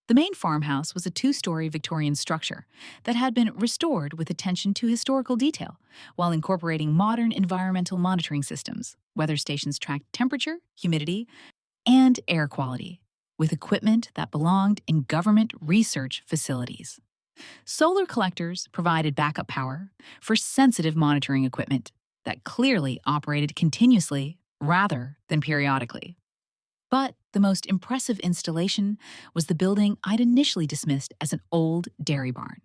The main farmhouse was a two-story Victorian structure that had been restored with attention to historical detail while incorporating modern environmental monitoring systems. Weather stations tracked temperature, humidity, and air quality with equipment that belonged in government research facilities. Solar collectors provided backup power for sensitive monitoring equipment that clearly operated continuously rather than periodically. But the most impressive installation was the building I'd initially dismissed as an old dairy barn.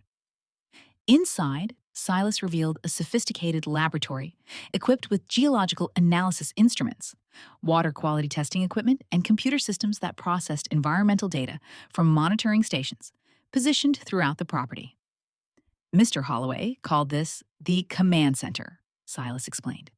Inside, Silas revealed a sophisticated laboratory equipped with geological analysis instruments, water quality testing equipment, and computer systems that processed environmental data from monitoring stations positioned throughout the property. Mr. Holloway called this the command center, Silas explained,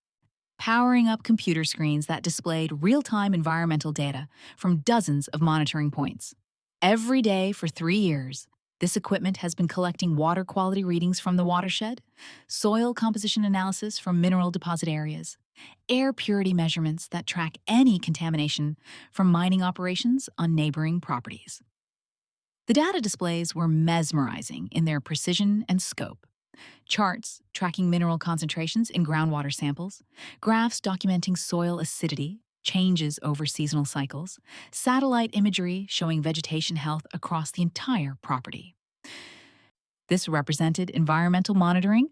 powering up computer screens that displayed real-time environmental data from dozens of monitoring points. Every day for 3 years, this equipment has been collecting water quality readings from the watershed, soil composition analysis from mineral deposit areas, air purity measurements that track any contamination from mining operations on neighboring properties. The data displays were mesmerizing in their precision and scope. Charts tracking mineral concentrations in groundwater samples, graphs documenting soil acidity, changes over seasonal cycles, satellite imagery showing vegetation health across the entire property. This represented environmental monitoring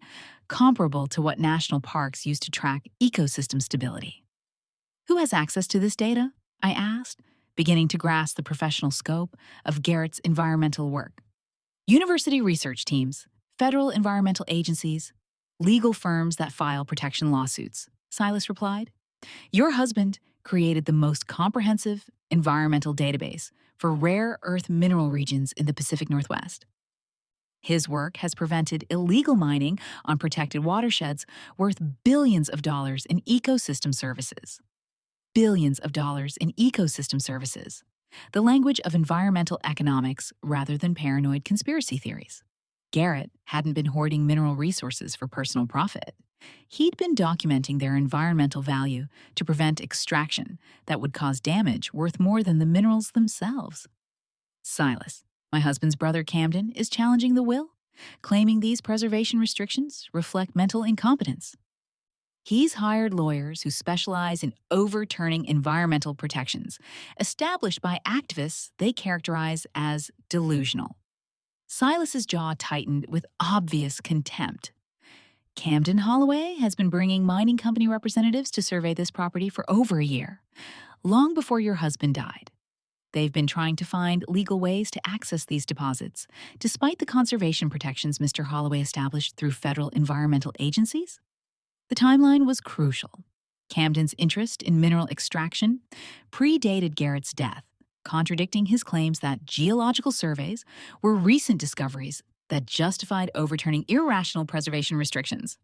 comparable to what national parks use to track ecosystem stability. Who has access to this data? I asked, beginning to grasp the professional scope of Garrett's environmental work. University research teams, federal environmental agencies, legal firms that file protection lawsuits, Silas replied. Your husband created the most comprehensive environmental database for rare earth mineral regions in the Pacific Northwest. His work has prevented illegal mining on protected watersheds worth billions of dollars in ecosystem services. Billions of dollars in ecosystem services. The language of environmental economics rather than paranoid conspiracy theories. Garrett hadn't been hoarding mineral resources for personal profit. He'd been documenting their environmental value to prevent extraction that would cause damage worth more than the minerals themselves. Silas, my husband's brother Camden, is challenging the will, claiming these preservation restrictions reflect mental incompetence. He's hired lawyers who specialize in overturning environmental protections established by activists they characterize as delusional. Silas's jaw tightened with obvious contempt. Camden Holloway has been bringing mining company representatives to survey this property for over a year, long before your husband died. They've been trying to find legal ways to access these deposits, despite the conservation protections Mr. Holloway established through federal environmental agencies. The timeline was crucial. Camden's interest in mineral extraction predated Garrett's death, contradicting his claims that geological surveys were recent discoveries that justified overturning irrational preservation restrictions.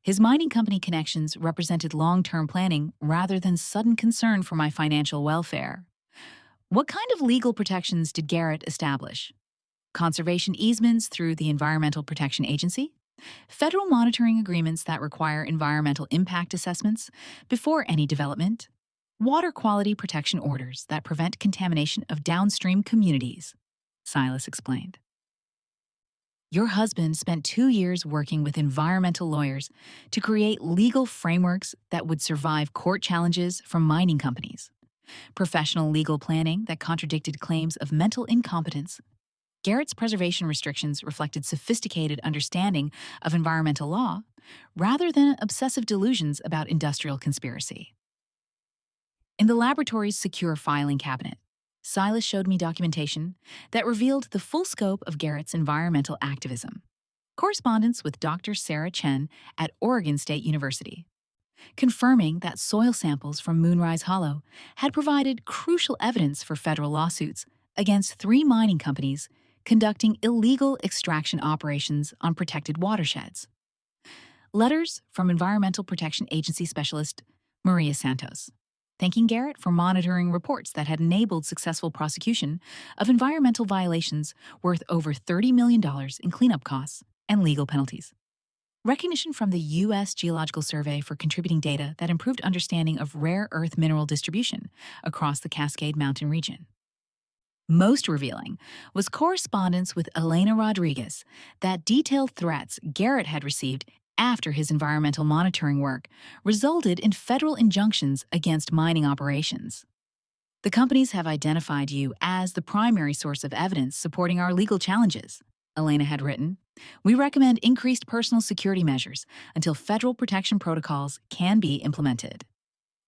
His mining company connections represented long-term planning rather than sudden concern for my financial welfare. What kind of legal protections did Garrett establish? Conservation easements through the Environmental Protection Agency? Federal monitoring agreements that require environmental impact assessments before any development? Water quality protection orders that prevent contamination of downstream communities, Silas explained. Your husband spent 2 years working with environmental lawyers to create legal frameworks that would survive court challenges from mining companies. Professional legal planning that contradicted claims of mental incompetence. Garrett's preservation restrictions reflected sophisticated understanding of environmental law rather than obsessive delusions about industrial conspiracy. In the laboratory's secure filing cabinet, Silas showed me documentation that revealed the full scope of Garrett's environmental activism. Correspondence with Dr. Sarah Chen at Oregon State University, confirming that soil samples from Moonrise Hollow had provided crucial evidence for federal lawsuits against 3 mining companies conducting illegal extraction operations on protected watersheds. Letters from Environmental Protection Agency specialist Maria Santos, thanking Garrett for monitoring reports that had enabled successful prosecution of environmental violations worth over $30 million in cleanup costs and legal penalties. Recognition from the U.S. Geological Survey for contributing data that improved understanding of rare earth mineral distribution across the Cascade Mountain region. Most revealing was correspondence with Elena Rodriguez that detailed threats Garrett had received after his environmental monitoring work resulted in federal injunctions against mining operations. The companies have identified you as the primary source of evidence supporting our legal challenges, Elena had written. We recommend increased personal security measures until federal protection protocols can be implemented.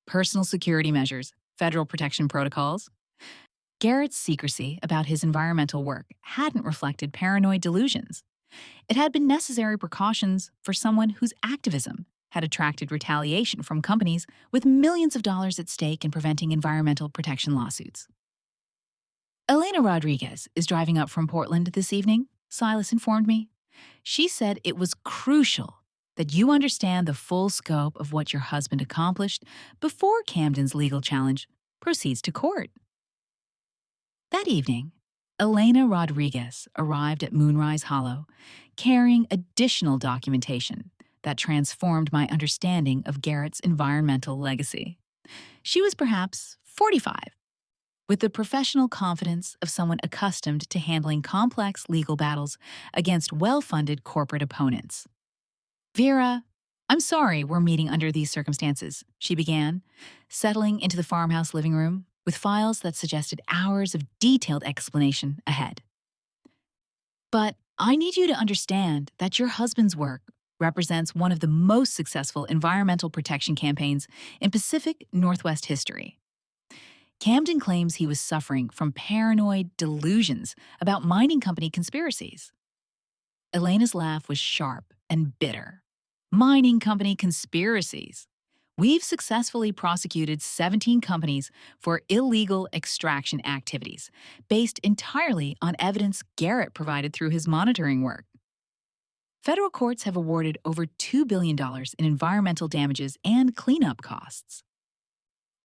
Personal security measures, federal protection protocols. Garrett's secrecy about his environmental work hadn't reflected paranoid delusions. It had been necessary precautions for someone whose activism had attracted retaliation from companies with millions of dollars at stake in preventing environmental protection lawsuits. Elena Rodriguez is driving up from Portland this evening, Silas informed me. She said it was crucial that you understand the full scope of what your husband accomplished before Camden's legal challenge proceeds to court. That evening, Elena Rodriguez arrived at Moonrise Hollow, carrying additional documentation that transformed my understanding of Garrett's environmental legacy. She was perhaps 45, with the professional confidence of someone accustomed to handling complex legal battles against well-funded corporate opponents. Vera, I'm sorry we're meeting under these circumstances, she began, settling into the farmhouse living room with files that suggested hours of detailed explanation ahead. But I need you to understand that your husband's work represents one of the most successful environmental protection campaigns in Pacific Northwest history. Camden claims he was suffering from paranoid delusions about mining company conspiracies. Elena's laugh was sharp and bitter. Mining company conspiracies. We've successfully prosecuted 17 companies for illegal extraction activities, based entirely on evidence Garrett provided through his monitoring work. Federal courts have awarded over $2 billion in environmental damages and cleanup costs.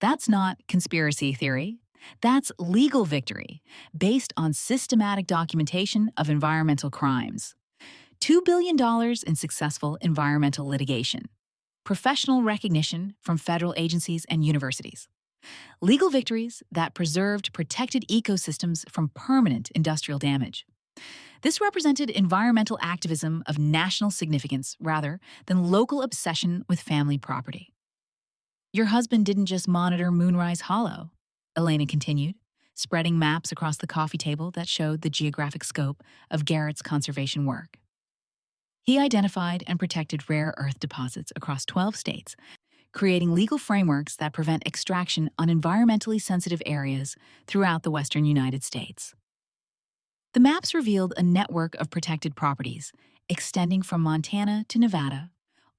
That's not conspiracy theory. That's legal victory, based on systematic documentation of environmental crimes. $2 billion in successful environmental litigation. Professional recognition from federal agencies and universities. Legal victories that preserved protected ecosystems from permanent industrial damage. This represented environmental activism of national significance rather than local obsession with family property. Your husband didn't just monitor Moonrise Hollow, Elena continued, spreading maps across the coffee table that showed the geographic scope of Garrett's conservation work. He identified and protected rare earth deposits across 12 states, creating legal frameworks that prevent extraction on environmentally sensitive areas throughout the western United States. The maps revealed a network of protected properties extending from Montana to Nevada,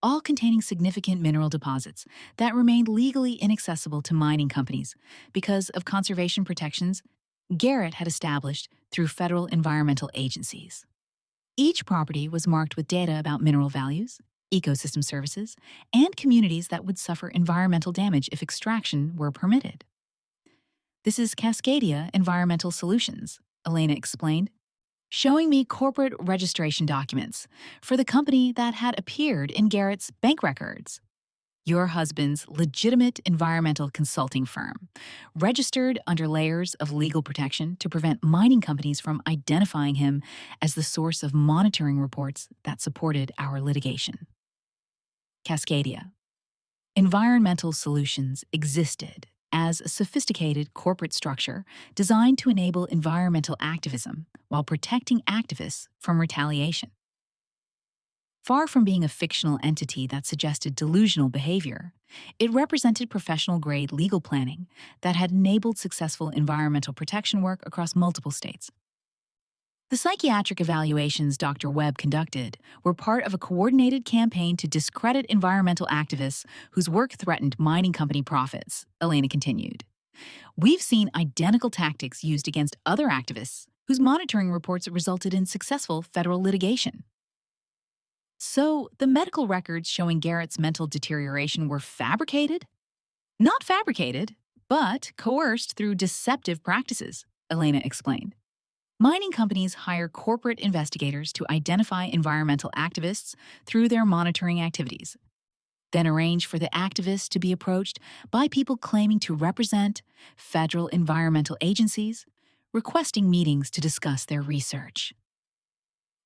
all containing significant mineral deposits that remained legally inaccessible to mining companies because of conservation protections Garrett had established through federal environmental agencies. Each property was marked with data about mineral values, ecosystem services, and communities that would suffer environmental damage if extraction were permitted. This is Cascadia Environmental Solutions, Elena explained, showing me corporate registration documents for the company that had appeared in Garrett's bank records. Your husband's legitimate environmental consulting firm, registered under layers of legal protection to prevent mining companies from identifying him as the source of monitoring reports that supported our litigation. Cascadia. Environmental Solutions existed as a sophisticated corporate structure designed to enable environmental activism while protecting activists from retaliation. Far from being a fictional entity that suggested delusional behavior, it represented professional-grade legal planning that had enabled successful environmental protection work across multiple states. The psychiatric evaluations Dr. Webb conducted were part of a coordinated campaign to discredit environmental activists whose work threatened mining company profits, Elena continued. We've seen identical tactics used against other activists whose monitoring reports resulted in successful federal litigation. So, the medical records showing Garrett's mental deterioration were fabricated? Not fabricated, but coerced through deceptive practices, Elena explained. Mining companies hire corporate investigators to identify environmental activists through their monitoring activities, then arrange for the activists to be approached by people claiming to represent federal environmental agencies, requesting meetings to discuss their research.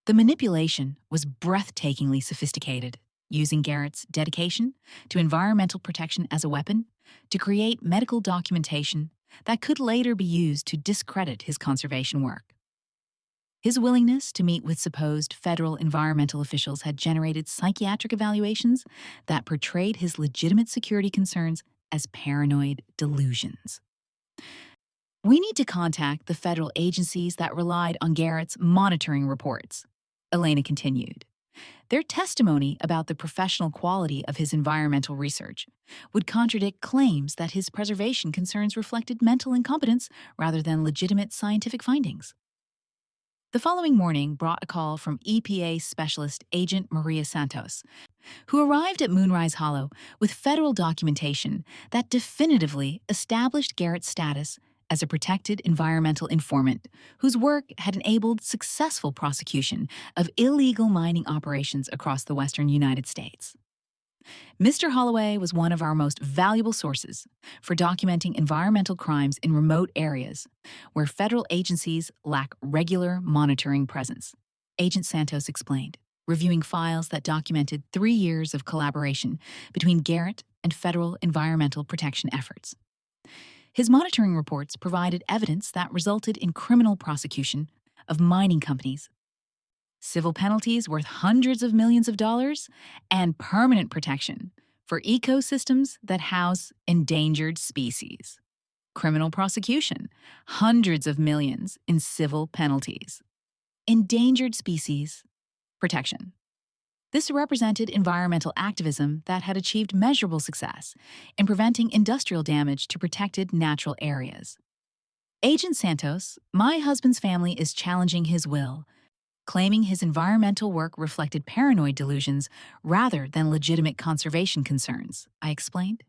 The manipulation was breathtakingly sophisticated, using Garrett's dedication to environmental protection as a weapon to create medical documentation that could later be used to discredit his conservation work. His willingness to meet with supposed federal environmental officials had generated psychiatric evaluations that portrayed his legitimate security concerns as paranoid delusions. We need to contact the federal agencies that relied on Garrett's monitoring reports, Elena continued. Their testimony about the professional quality of his environmental research would contradict claims that his preservation concerns reflected mental incompetence rather than legitimate scientific findings. The following morning brought a call from EPA Specialist Agent Maria Santos, who arrived at Moonrise Hollow with federal documentation that definitively established Garrett's status as a protected environmental informant whose work had enabled successful prosecution of illegal mining operations across the western United States. Mr. Holloway was one of our most valuable sources for documenting environmental crimes in remote areas where federal agencies lack regular monitoring presence, Agent Santos explained, reviewing files that documented 3 years of collaboration between Garrett and federal environmental protection efforts. His monitoring reports provided evidence that resulted in criminal prosecution of mining companies, civil penalties worth hundreds of millions of dollars, and permanent protection for ecosystems that house endangered species. Criminal prosecution, hundreds of millions in civil penalties. Endangered species protection. This represented environmental activism that had achieved measurable success in preventing industrial damage to protected natural areas. Agent Santos, my husband's family is challenging his will, claiming his environmental work reflected paranoid delusions rather than legitimate conservation concerns, I explained.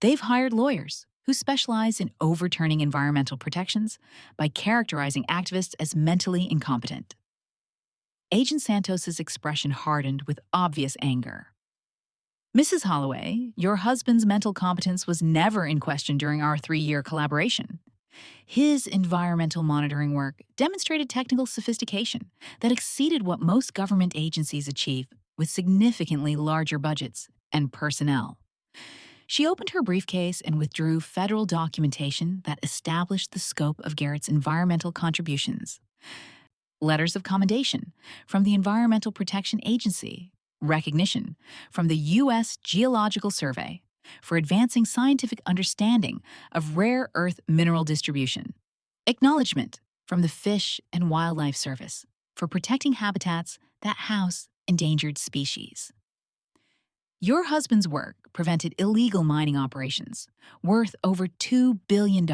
They've hired lawyers who specialize in overturning environmental protections by characterizing activists as mentally incompetent. Agent Santos's expression hardened with obvious anger. Mrs. Holloway, your husband's mental competence was never in question during our 3-year collaboration. His environmental monitoring work demonstrated technical sophistication that exceeded what most government agencies achieve with significantly larger budgets and personnel. She opened her briefcase and withdrew federal documentation that established the scope of Garrett's environmental contributions. Letters of commendation from the Environmental Protection Agency, recognition from the U.S. Geological Survey for advancing scientific understanding of rare earth mineral distribution, acknowledgement from the Fish and Wildlife Service for protecting habitats that house endangered species. Your husband's work prevented illegal mining operations worth over $2 billion,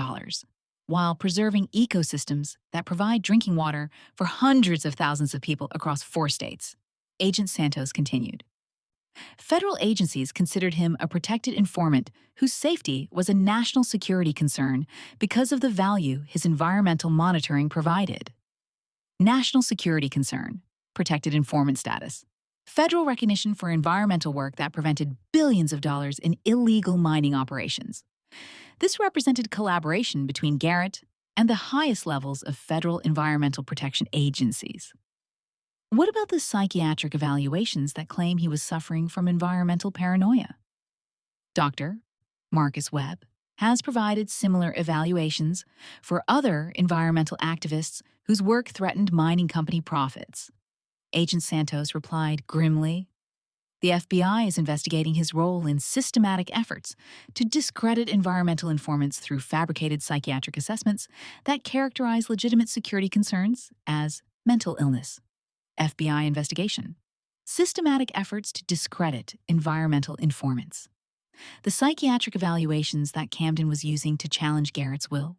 while preserving ecosystems that provide drinking water for hundreds of thousands of people across 4 states, Agent Santos continued. Federal agencies considered him a protected informant whose safety was a national security concern because of the value his environmental monitoring provided. National security concern, protected informant status. Federal recognition for environmental work that prevented billions of dollars in illegal mining operations. This represented collaboration between Garrett and the highest levels of federal environmental protection agencies. What about the psychiatric evaluations that claim he was suffering from environmental paranoia? Dr. Marcus Webb has provided similar evaluations for other environmental activists whose work threatened mining company profits. Agent Santos replied grimly, "The FBI is investigating his role in systematic efforts to discredit environmental informants through fabricated psychiatric assessments that characterize legitimate security concerns as mental illness." FBI investigation. Systematic efforts to discredit environmental informants. The psychiatric evaluations that Camden was using to challenge Garrett's will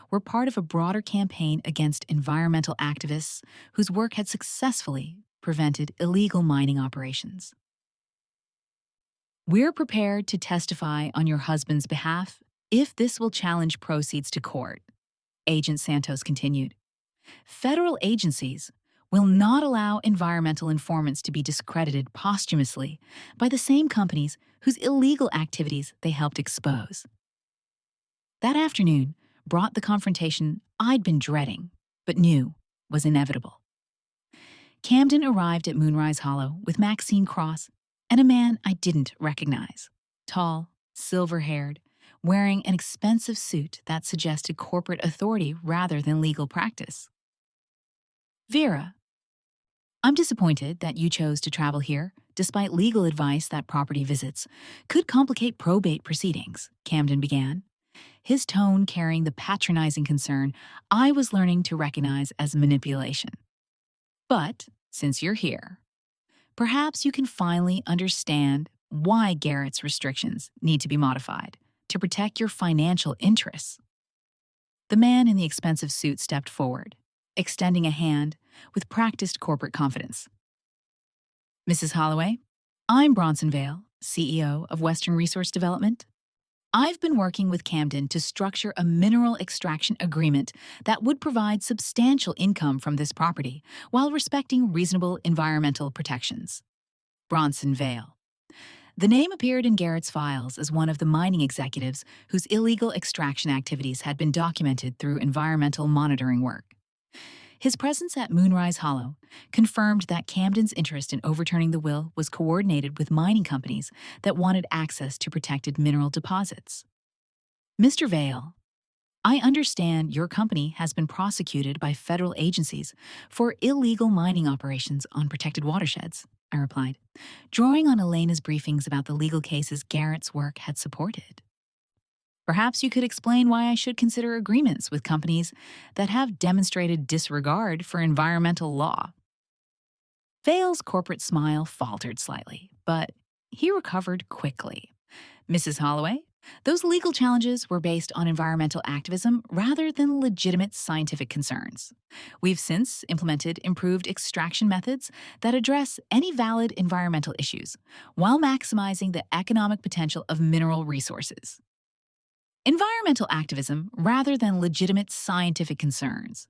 were part of a broader campaign against environmental activists whose work had successfully prevented illegal mining operations. We're prepared to testify on your husband's behalf if this will challenge proceeds to court, Agent Santos continued. Federal agencies will not allow environmental informants to be discredited posthumously by the same companies whose illegal activities they helped expose. That afternoon brought the confrontation I'd been dreading, but knew was inevitable. Camden arrived at Moonrise Hollow with Maxine Cross and a man I didn't recognize. Tall, silver-haired, wearing an expensive suit that suggested corporate authority rather than legal practice. Vera, I'm disappointed that you chose to travel here, despite legal advice that property visits could complicate probate proceedings, Camden began, his tone carrying the patronizing concern I was learning to recognize as manipulation. But since you're here, perhaps you can finally understand why Garrett's restrictions need to be modified to protect your financial interests. The man in the expensive suit stepped forward, extending a hand with practiced corporate confidence. Mrs. Holloway, I'm Bronson Vale, CEO of Western Resource Development. I've been working with Camden to structure a mineral extraction agreement that would provide substantial income from this property while respecting reasonable environmental protections. Bronson Vale. The name appeared in Garrett's files as one of the mining executives whose illegal extraction activities had been documented through environmental monitoring work. His presence at Moonrise Hollow confirmed that Camden's interest in overturning the will was coordinated with mining companies that wanted access to protected mineral deposits. Mr. Vale, I understand your company has been prosecuted by federal agencies for illegal mining operations on protected watersheds, I replied, drawing on Elena's briefings about the legal cases Garrett's work had supported. Perhaps you could explain why I should consider agreements with companies that have demonstrated disregard for environmental law. Vale's corporate smile faltered slightly, but he recovered quickly. Mrs. Holloway, those legal challenges were based on environmental activism rather than legitimate scientific concerns. We've since implemented improved extraction methods that address any valid environmental issues while maximizing the economic potential of mineral resources. Environmental activism rather than legitimate scientific concerns.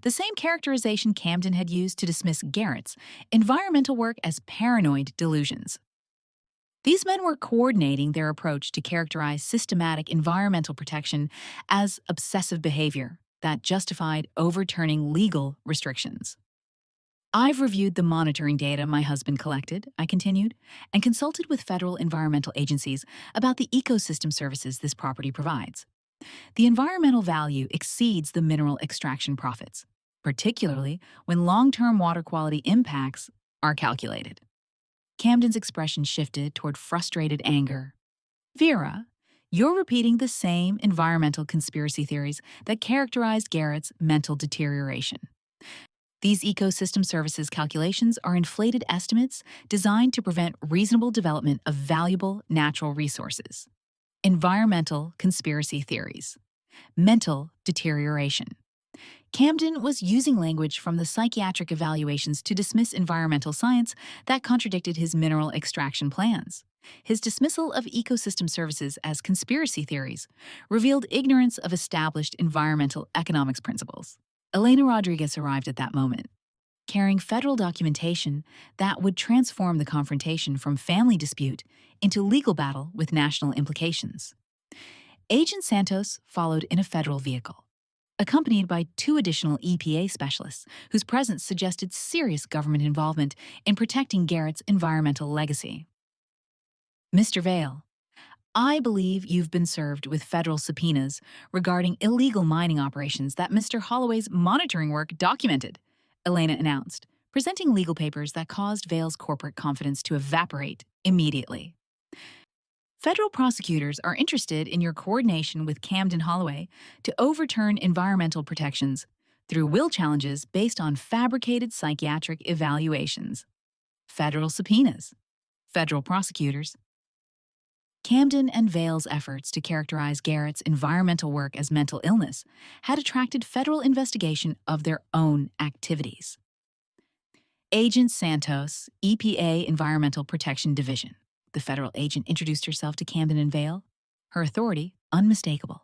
The same characterization Camden had used to dismiss Garrett's environmental work as paranoid delusions. These men were coordinating their approach to characterize systematic environmental protection as obsessive behavior that justified overturning legal restrictions. I've reviewed the monitoring data my husband collected, I continued, and consulted with federal environmental agencies about the ecosystem services this property provides. The environmental value exceeds the mineral extraction profits, particularly when long-term water quality impacts are calculated. Camden's expression shifted toward frustrated anger. Vera, you're repeating the same environmental conspiracy theories that characterized Garrett's mental deterioration. These ecosystem services calculations are inflated estimates designed to prevent reasonable development of valuable natural resources. Environmental conspiracy theories. Mental deterioration. Camden was using language from the psychiatric evaluations to dismiss environmental science that contradicted his mineral extraction plans. His dismissal of ecosystem services as conspiracy theories revealed ignorance of established environmental economics principles. Elena Rodriguez arrived at that moment, carrying federal documentation that would transform the confrontation from family dispute into legal battle with national implications. Agent Santos followed in a federal vehicle, accompanied by 2 additional EPA specialists whose presence suggested serious government involvement in protecting Garrett's environmental legacy. Mr. Vale, I believe you've been served with federal subpoenas regarding illegal mining operations that Mr. Holloway's monitoring work documented, Elena announced, presenting legal papers that caused Vale's corporate confidence to evaporate immediately. Federal prosecutors are interested in your coordination with Camden Holloway to overturn environmental protections through will challenges based on fabricated psychiatric evaluations. Federal subpoenas. Federal prosecutors. Camden and Vale's efforts to characterize Garrett's environmental work as mental illness had attracted federal investigation of their own activities. Agent Santos, EPA Environmental Protection Division. The federal agent introduced herself to Camden and Vale, her authority unmistakable.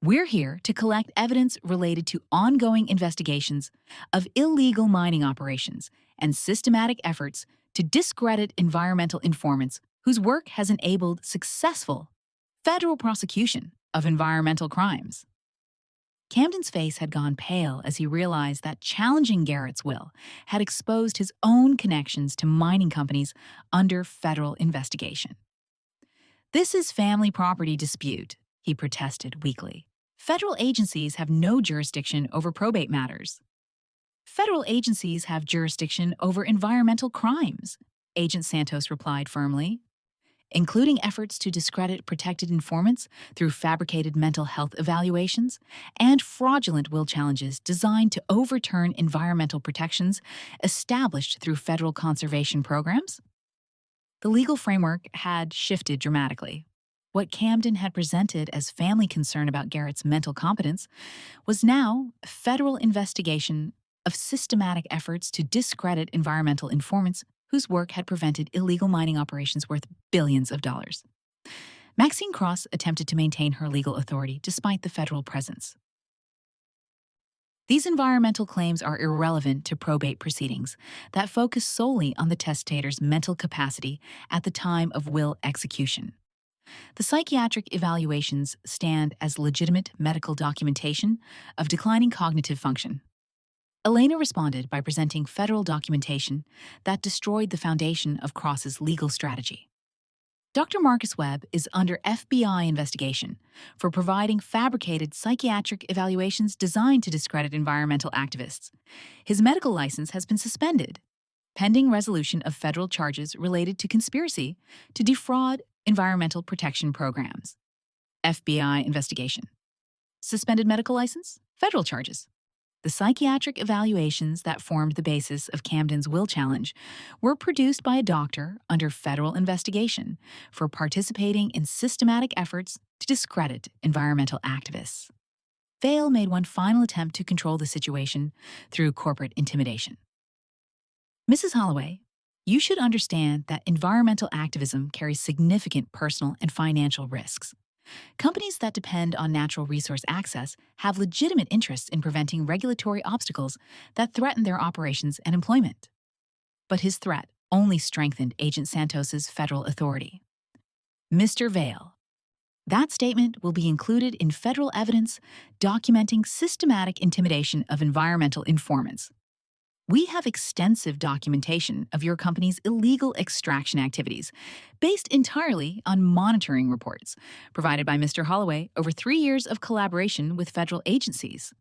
We're here to collect evidence related to ongoing investigations of illegal mining operations and systematic efforts to discredit environmental informants whose work has enabled successful federal prosecution of environmental crimes. Camden's face had gone pale as he realized that challenging Garrett's will had exposed his own connections to mining companies under federal investigation. "This is family property dispute," he protested weakly. "Federal agencies have no jurisdiction over probate matters." "Federal agencies have jurisdiction over environmental crimes," Agent Santos replied firmly, "including efforts to discredit protected informants through fabricated mental health evaluations and fraudulent will challenges designed to overturn environmental protections established through federal conservation programs." The legal framework had shifted dramatically. What Camden had presented as family concern about Garrett's mental competence was now a federal investigation of systematic efforts to discredit environmental informants whose work had prevented illegal mining operations worth billions of dollars. Maxine Cross attempted to maintain her legal authority despite the federal presence. These environmental claims are irrelevant to probate proceedings that focus solely on the testator's mental capacity at the time of will execution. The psychiatric evaluations stand as legitimate medical documentation of declining cognitive function. Elena responded by presenting federal documentation that destroyed the foundation of Cross's legal strategy. Dr. Marcus Webb is under FBI investigation for providing fabricated psychiatric evaluations designed to discredit environmental activists. His medical license has been suspended, pending resolution of federal charges related to conspiracy to defraud environmental protection programs. FBI investigation. Suspended medical license, federal charges. The psychiatric evaluations that formed the basis of Camden's will challenge were produced by a doctor under federal investigation for participating in systematic efforts to discredit environmental activists. Vail made one final attempt to control the situation through corporate intimidation. "Mrs. Holloway, you should understand that environmental activism carries significant personal and financial risks. Companies that depend on natural resource access have legitimate interests in preventing regulatory obstacles that threaten their operations and employment." But his threat only strengthened Agent Santos's federal authority. "Mr. Vail, that statement will be included in federal evidence documenting systematic intimidation of environmental informants. We have extensive documentation of your company's illegal extraction activities, based entirely on monitoring reports provided by Mr. Holloway over 3 years of collaboration with federal agencies."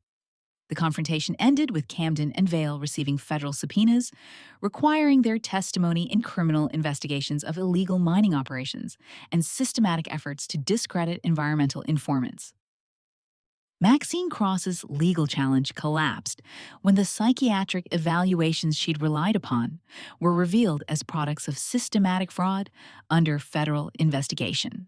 The confrontation ended with Camden and Vail receiving federal subpoenas, requiring their testimony in criminal investigations of illegal mining operations and systematic efforts to discredit environmental informants. Maxine Cross's legal challenge collapsed when the psychiatric evaluations she'd relied upon were revealed as products of systematic fraud under federal investigation.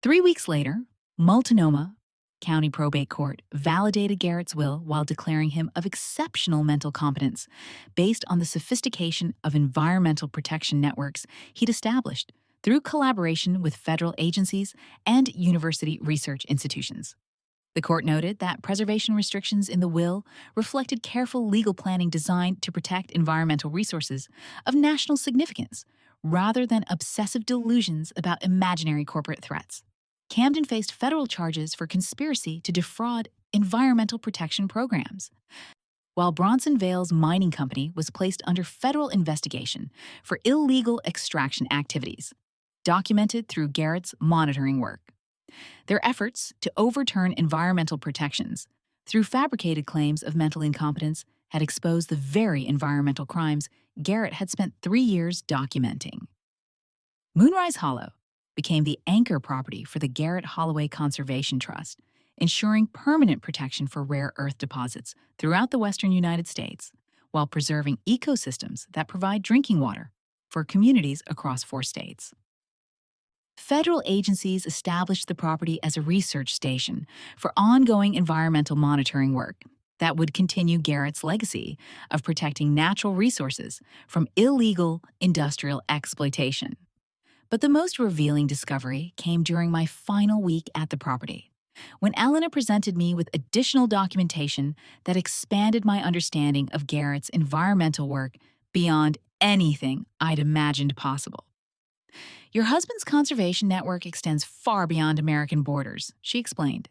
3 weeks later, Multnomah County Probate Court validated Garrett's will while declaring him of exceptional mental competence based on the sophistication of environmental protection networks he'd established through collaboration with federal agencies and university research institutions. The court noted that preservation restrictions in the will reflected careful legal planning designed to protect environmental resources of national significance, rather than obsessive delusions about imaginary corporate threats. Camden faced federal charges for conspiracy to defraud environmental protection programs, while Bronson Vale's mining company was placed under federal investigation for illegal extraction activities, documented through Garrett's monitoring work. Their efforts to overturn environmental protections through fabricated claims of mental incompetence had exposed the very environmental crimes Garrett had spent 3 years documenting. Moonrise Hollow became the anchor property for the Garrett Holloway Conservation Trust, ensuring permanent protection for rare earth deposits throughout the western United States, while preserving ecosystems that provide drinking water for communities across 4 states. Federal agencies established the property as a research station for ongoing environmental monitoring work that would continue Garrett's legacy of protecting natural resources from illegal industrial exploitation. But the most revealing discovery came during my final week at the property, when Elena presented me with additional documentation that expanded my understanding of Garrett's environmental work beyond anything I'd imagined possible. Your husband's conservation network extends far beyond American borders, she explained,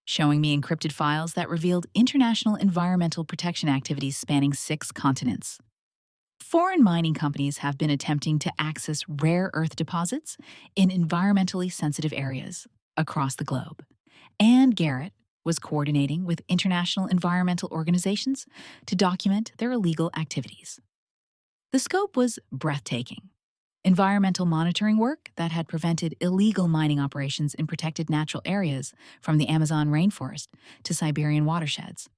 showing me encrypted files that revealed international environmental protection activities spanning 6 continents. Foreign mining companies have been attempting to access rare earth deposits in environmentally sensitive areas across the globe. And Garrett was coordinating with international environmental organizations to document their illegal activities. The scope was breathtaking. Environmental monitoring work that had prevented illegal mining operations in protected natural areas from the Amazon rainforest to Siberian watersheds.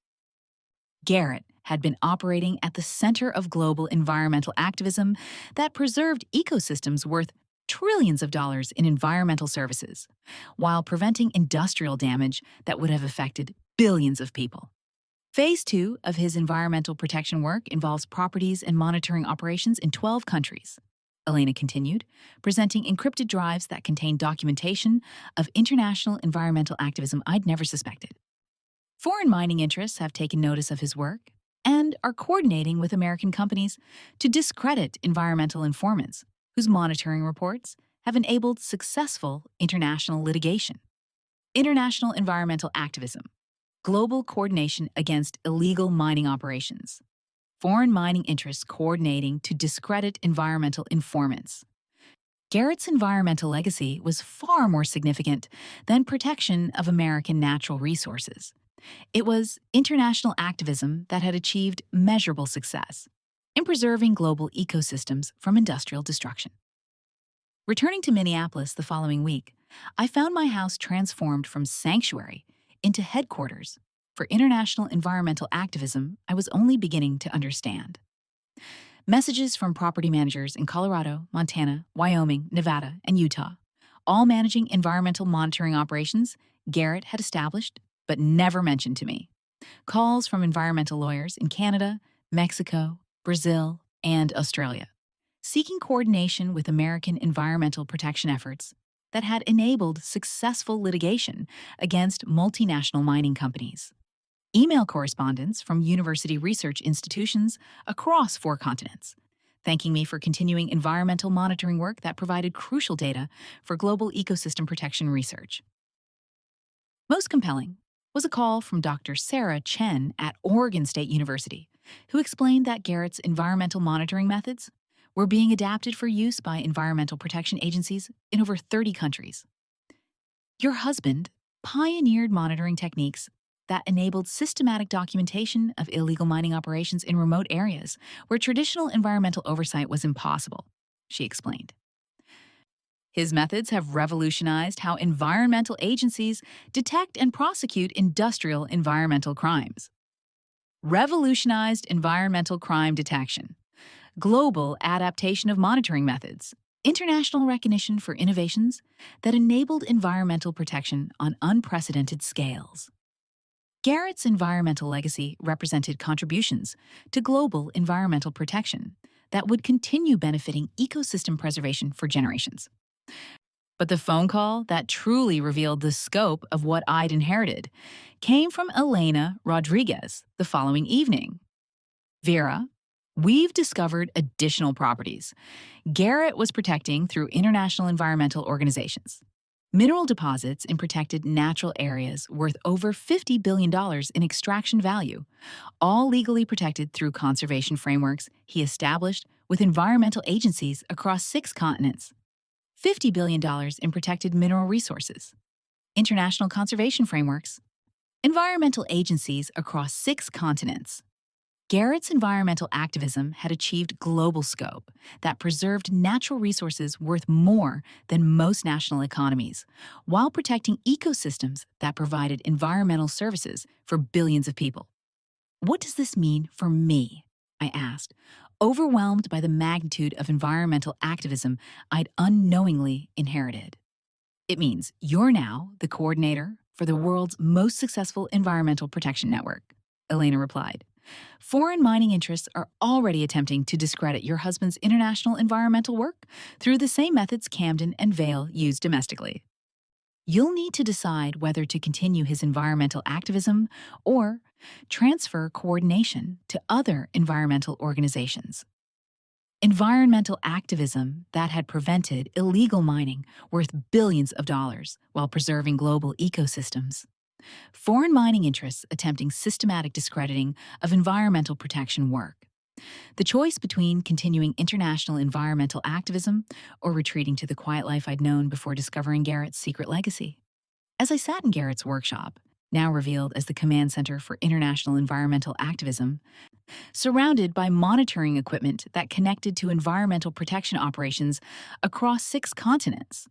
Garrett had been operating at the center of global environmental activism that preserved ecosystems worth trillions of dollars in environmental services, while preventing industrial damage that would have affected billions of people. Phase 2 of his environmental protection work involves properties and monitoring operations in 12 countries. Elena continued, presenting encrypted drives that contain documentation of international environmental activism I'd never suspected. Foreign mining interests have taken notice of his work and are coordinating with American companies to discredit environmental informants whose monitoring reports have enabled successful international litigation. International environmental activism, global coordination against illegal mining operations. Foreign mining interests coordinating to discredit environmental informants. Garrett's environmental legacy was far more significant than protection of American natural resources. It was international activism that had achieved measurable success in preserving global ecosystems from industrial destruction. Returning to Minneapolis the following week, I found my house transformed from sanctuary into headquarters for international environmental activism I was only beginning to understand. Messages from property managers in Colorado, Montana, Wyoming, Nevada, and Utah, all managing environmental monitoring operations Garrett had established but never mentioned to me. Calls from environmental lawyers in Canada, Mexico, Brazil, and Australia, seeking coordination with American environmental protection efforts that had enabled successful litigation against multinational mining companies. Email correspondence from university research institutions across 4 continents, thanking me for continuing environmental monitoring work that provided crucial data for global ecosystem protection research. Most compelling was a call from Dr. Sarah Chen at Oregon State University, who explained that Garrett's environmental monitoring methods were being adapted for use by environmental protection agencies in over 30 countries. Your husband pioneered monitoring techniques that enabled systematic documentation of illegal mining operations in remote areas where traditional environmental oversight was impossible, she explained. His methods have revolutionized how environmental agencies detect and prosecute industrial environmental crimes. Revolutionized environmental crime detection, global adaptation of monitoring methods, international recognition for innovations that enabled environmental protection on unprecedented scales. Garrett's environmental legacy represented contributions to global environmental protection that would continue benefiting ecosystem preservation for generations. But the phone call that truly revealed the scope of what I'd inherited came from Elena Rodriguez the following evening. Vera, we've discovered additional properties Garrett was protecting through international environmental organizations. Mineral deposits in protected natural areas worth over $50 billion in extraction value, all legally protected through conservation frameworks he established with environmental agencies across 6 continents. $50 billion in protected mineral resources. International conservation frameworks. Environmental agencies across 6 continents. Garrett's environmental activism had achieved global scope that preserved natural resources worth more than most national economies, while protecting ecosystems that provided environmental services for billions of people. What does this mean for me? I asked, overwhelmed by the magnitude of environmental activism I'd unknowingly inherited. It means you're now the coordinator for the world's most successful environmental protection network, Elena replied. Foreign mining interests are already attempting to discredit your husband's international environmental work through the same methods Camden and Vail use domestically. You'll need to decide whether to continue his environmental activism or transfer coordination to other environmental organizations. Environmental activism that had prevented illegal mining worth billions of dollars while preserving global ecosystems. Foreign mining interests attempting systematic discrediting of environmental protection work. The choice between continuing international environmental activism or retreating to the quiet life I'd known before discovering Garrett's secret legacy. As I sat in Garrett's workshop, now revealed as the Command Center for International Environmental Activism, surrounded by monitoring equipment that connected to environmental protection operations across 6 continents,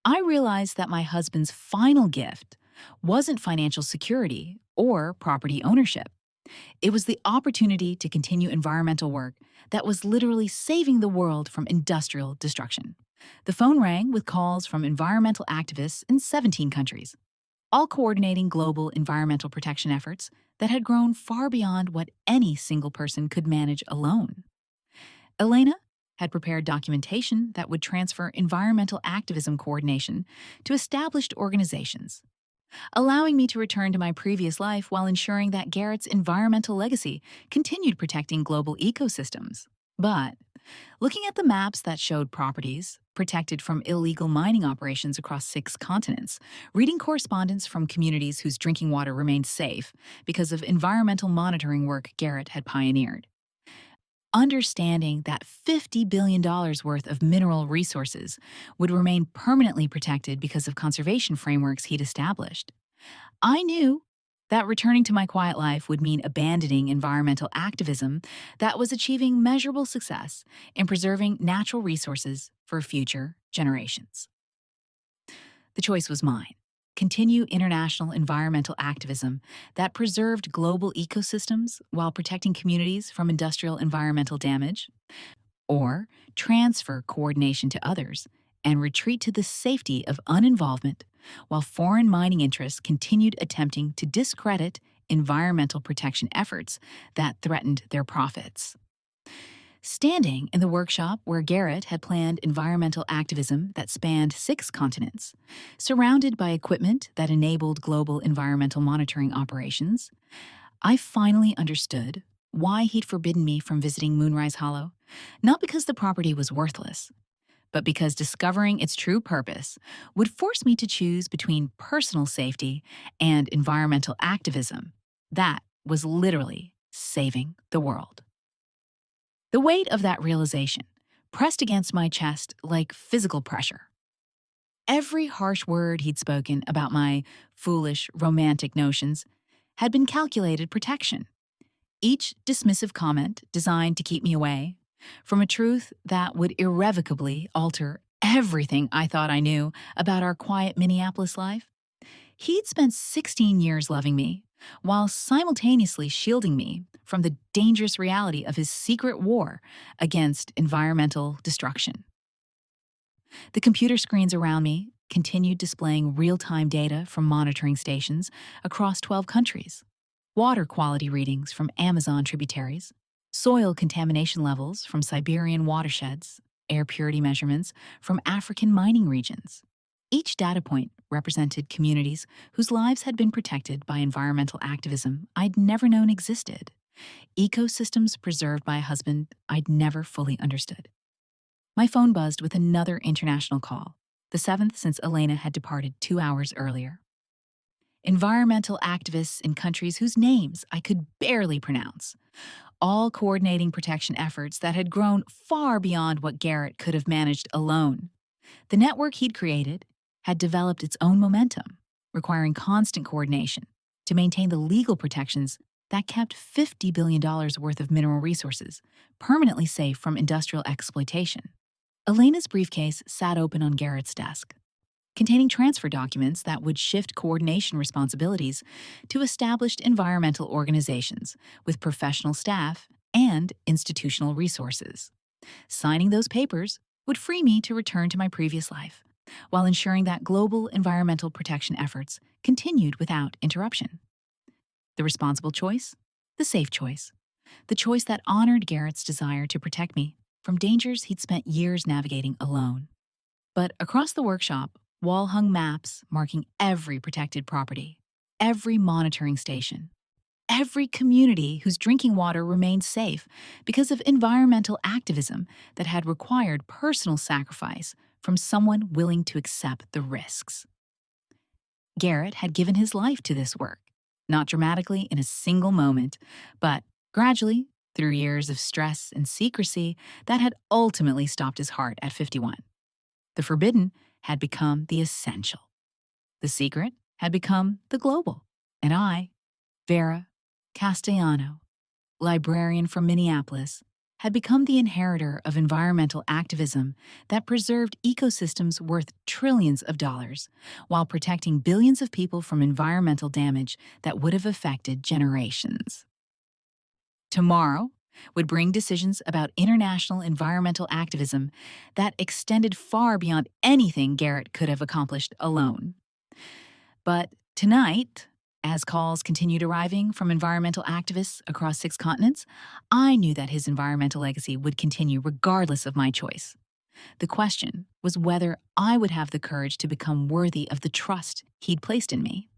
I realized that my husband's final gift wasn't financial security or property ownership. It was the opportunity to continue environmental work that was literally saving the world from industrial destruction. The phone rang with calls from environmental activists in 17 countries, all coordinating global environmental protection efforts that had grown far beyond what any single person could manage alone. Elena had prepared documentation that would transfer environmental activism coordination to established organizations, allowing me to return to my previous life while ensuring that Garrett's environmental legacy continued protecting global ecosystems. But looking at the maps that showed properties protected from illegal mining operations across 6 continents, reading correspondence from communities whose drinking water remained safe because of environmental monitoring work Garrett had pioneered, understanding that $50 billion worth of mineral resources would remain permanently protected because of conservation frameworks he'd established, I knew that returning to my quiet life would mean abandoning environmental activism that was achieving measurable success in preserving natural resources for future generations. The choice was mine. Continue international environmental activism that preserved global ecosystems while protecting communities from industrial environmental damage, or transfer coordination to others and retreat to the safety of uninvolvement while foreign mining interests continued attempting to discredit environmental protection efforts that threatened their profits. Standing in the workshop where Garrett had planned environmental activism that spanned 6 continents, surrounded by equipment that enabled global environmental monitoring operations, I finally understood why he'd forbidden me from visiting Moonrise Hollow, not because the property was worthless, but because discovering its true purpose would force me to choose between personal safety and environmental activism that was literally saving the world. The weight of that realization pressed against my chest like physical pressure. Every harsh word he'd spoken about my foolish, romantic notions had been calculated protection. Each dismissive comment designed to keep me away from a truth that would irrevocably alter everything I thought I knew about our quiet Minneapolis life. He'd spent 16 years loving me, while simultaneously shielding me from the dangerous reality of his secret war against environmental destruction. The computer screens around me continued displaying real-time data from monitoring stations across 12 countries, water quality readings from Amazon tributaries, soil contamination levels from Siberian watersheds, air purity measurements from African mining regions. Each data point represented communities whose lives had been protected by environmental activism I'd never known existed, ecosystems preserved by a husband I'd never fully understood. My phone buzzed with another international call, the 7th since Elena had departed 2 hours earlier. Environmental activists in countries whose names I could barely pronounce, all coordinating protection efforts that had grown far beyond what Garrett could have managed alone. The network he'd created had developed its own momentum, requiring constant coordination to maintain the legal protections that kept $50 billion worth of mineral resources permanently safe from industrial exploitation. Elena's briefcase sat open on Garrett's desk, containing transfer documents that would shift coordination responsibilities to established environmental organizations with professional staff and institutional resources. Signing those papers would free me to return to my previous life, while ensuring that global environmental protection efforts continued without interruption. The responsible choice, the safe choice, the choice that honored Garrett's desire to protect me from dangers he'd spent years navigating alone. But across the workshop, Wall hung maps marking every protected property, every monitoring station, every community whose drinking water remained safe because of environmental activism that had required personal sacrifice from someone willing to accept the risks. Garrett had given his life to this work, not dramatically in a single moment, but gradually, through years of stress and secrecy that had ultimately stopped his heart at 51. The forbidden had become the essential. The secret had become the global. And I, Vera Castellano, librarian from Minneapolis, had become the inheritor of environmental activism that preserved ecosystems worth trillions of dollars while protecting billions of people from environmental damage that would have affected generations. Tomorrow would bring decisions about international environmental activism that extended far beyond anything Garrett could have accomplished alone. But tonight, as calls continued arriving from environmental activists across 6 continents, I knew that his environmental legacy would continue regardless of my choice. The question was whether I would have the courage to become worthy of the trust he'd placed in me.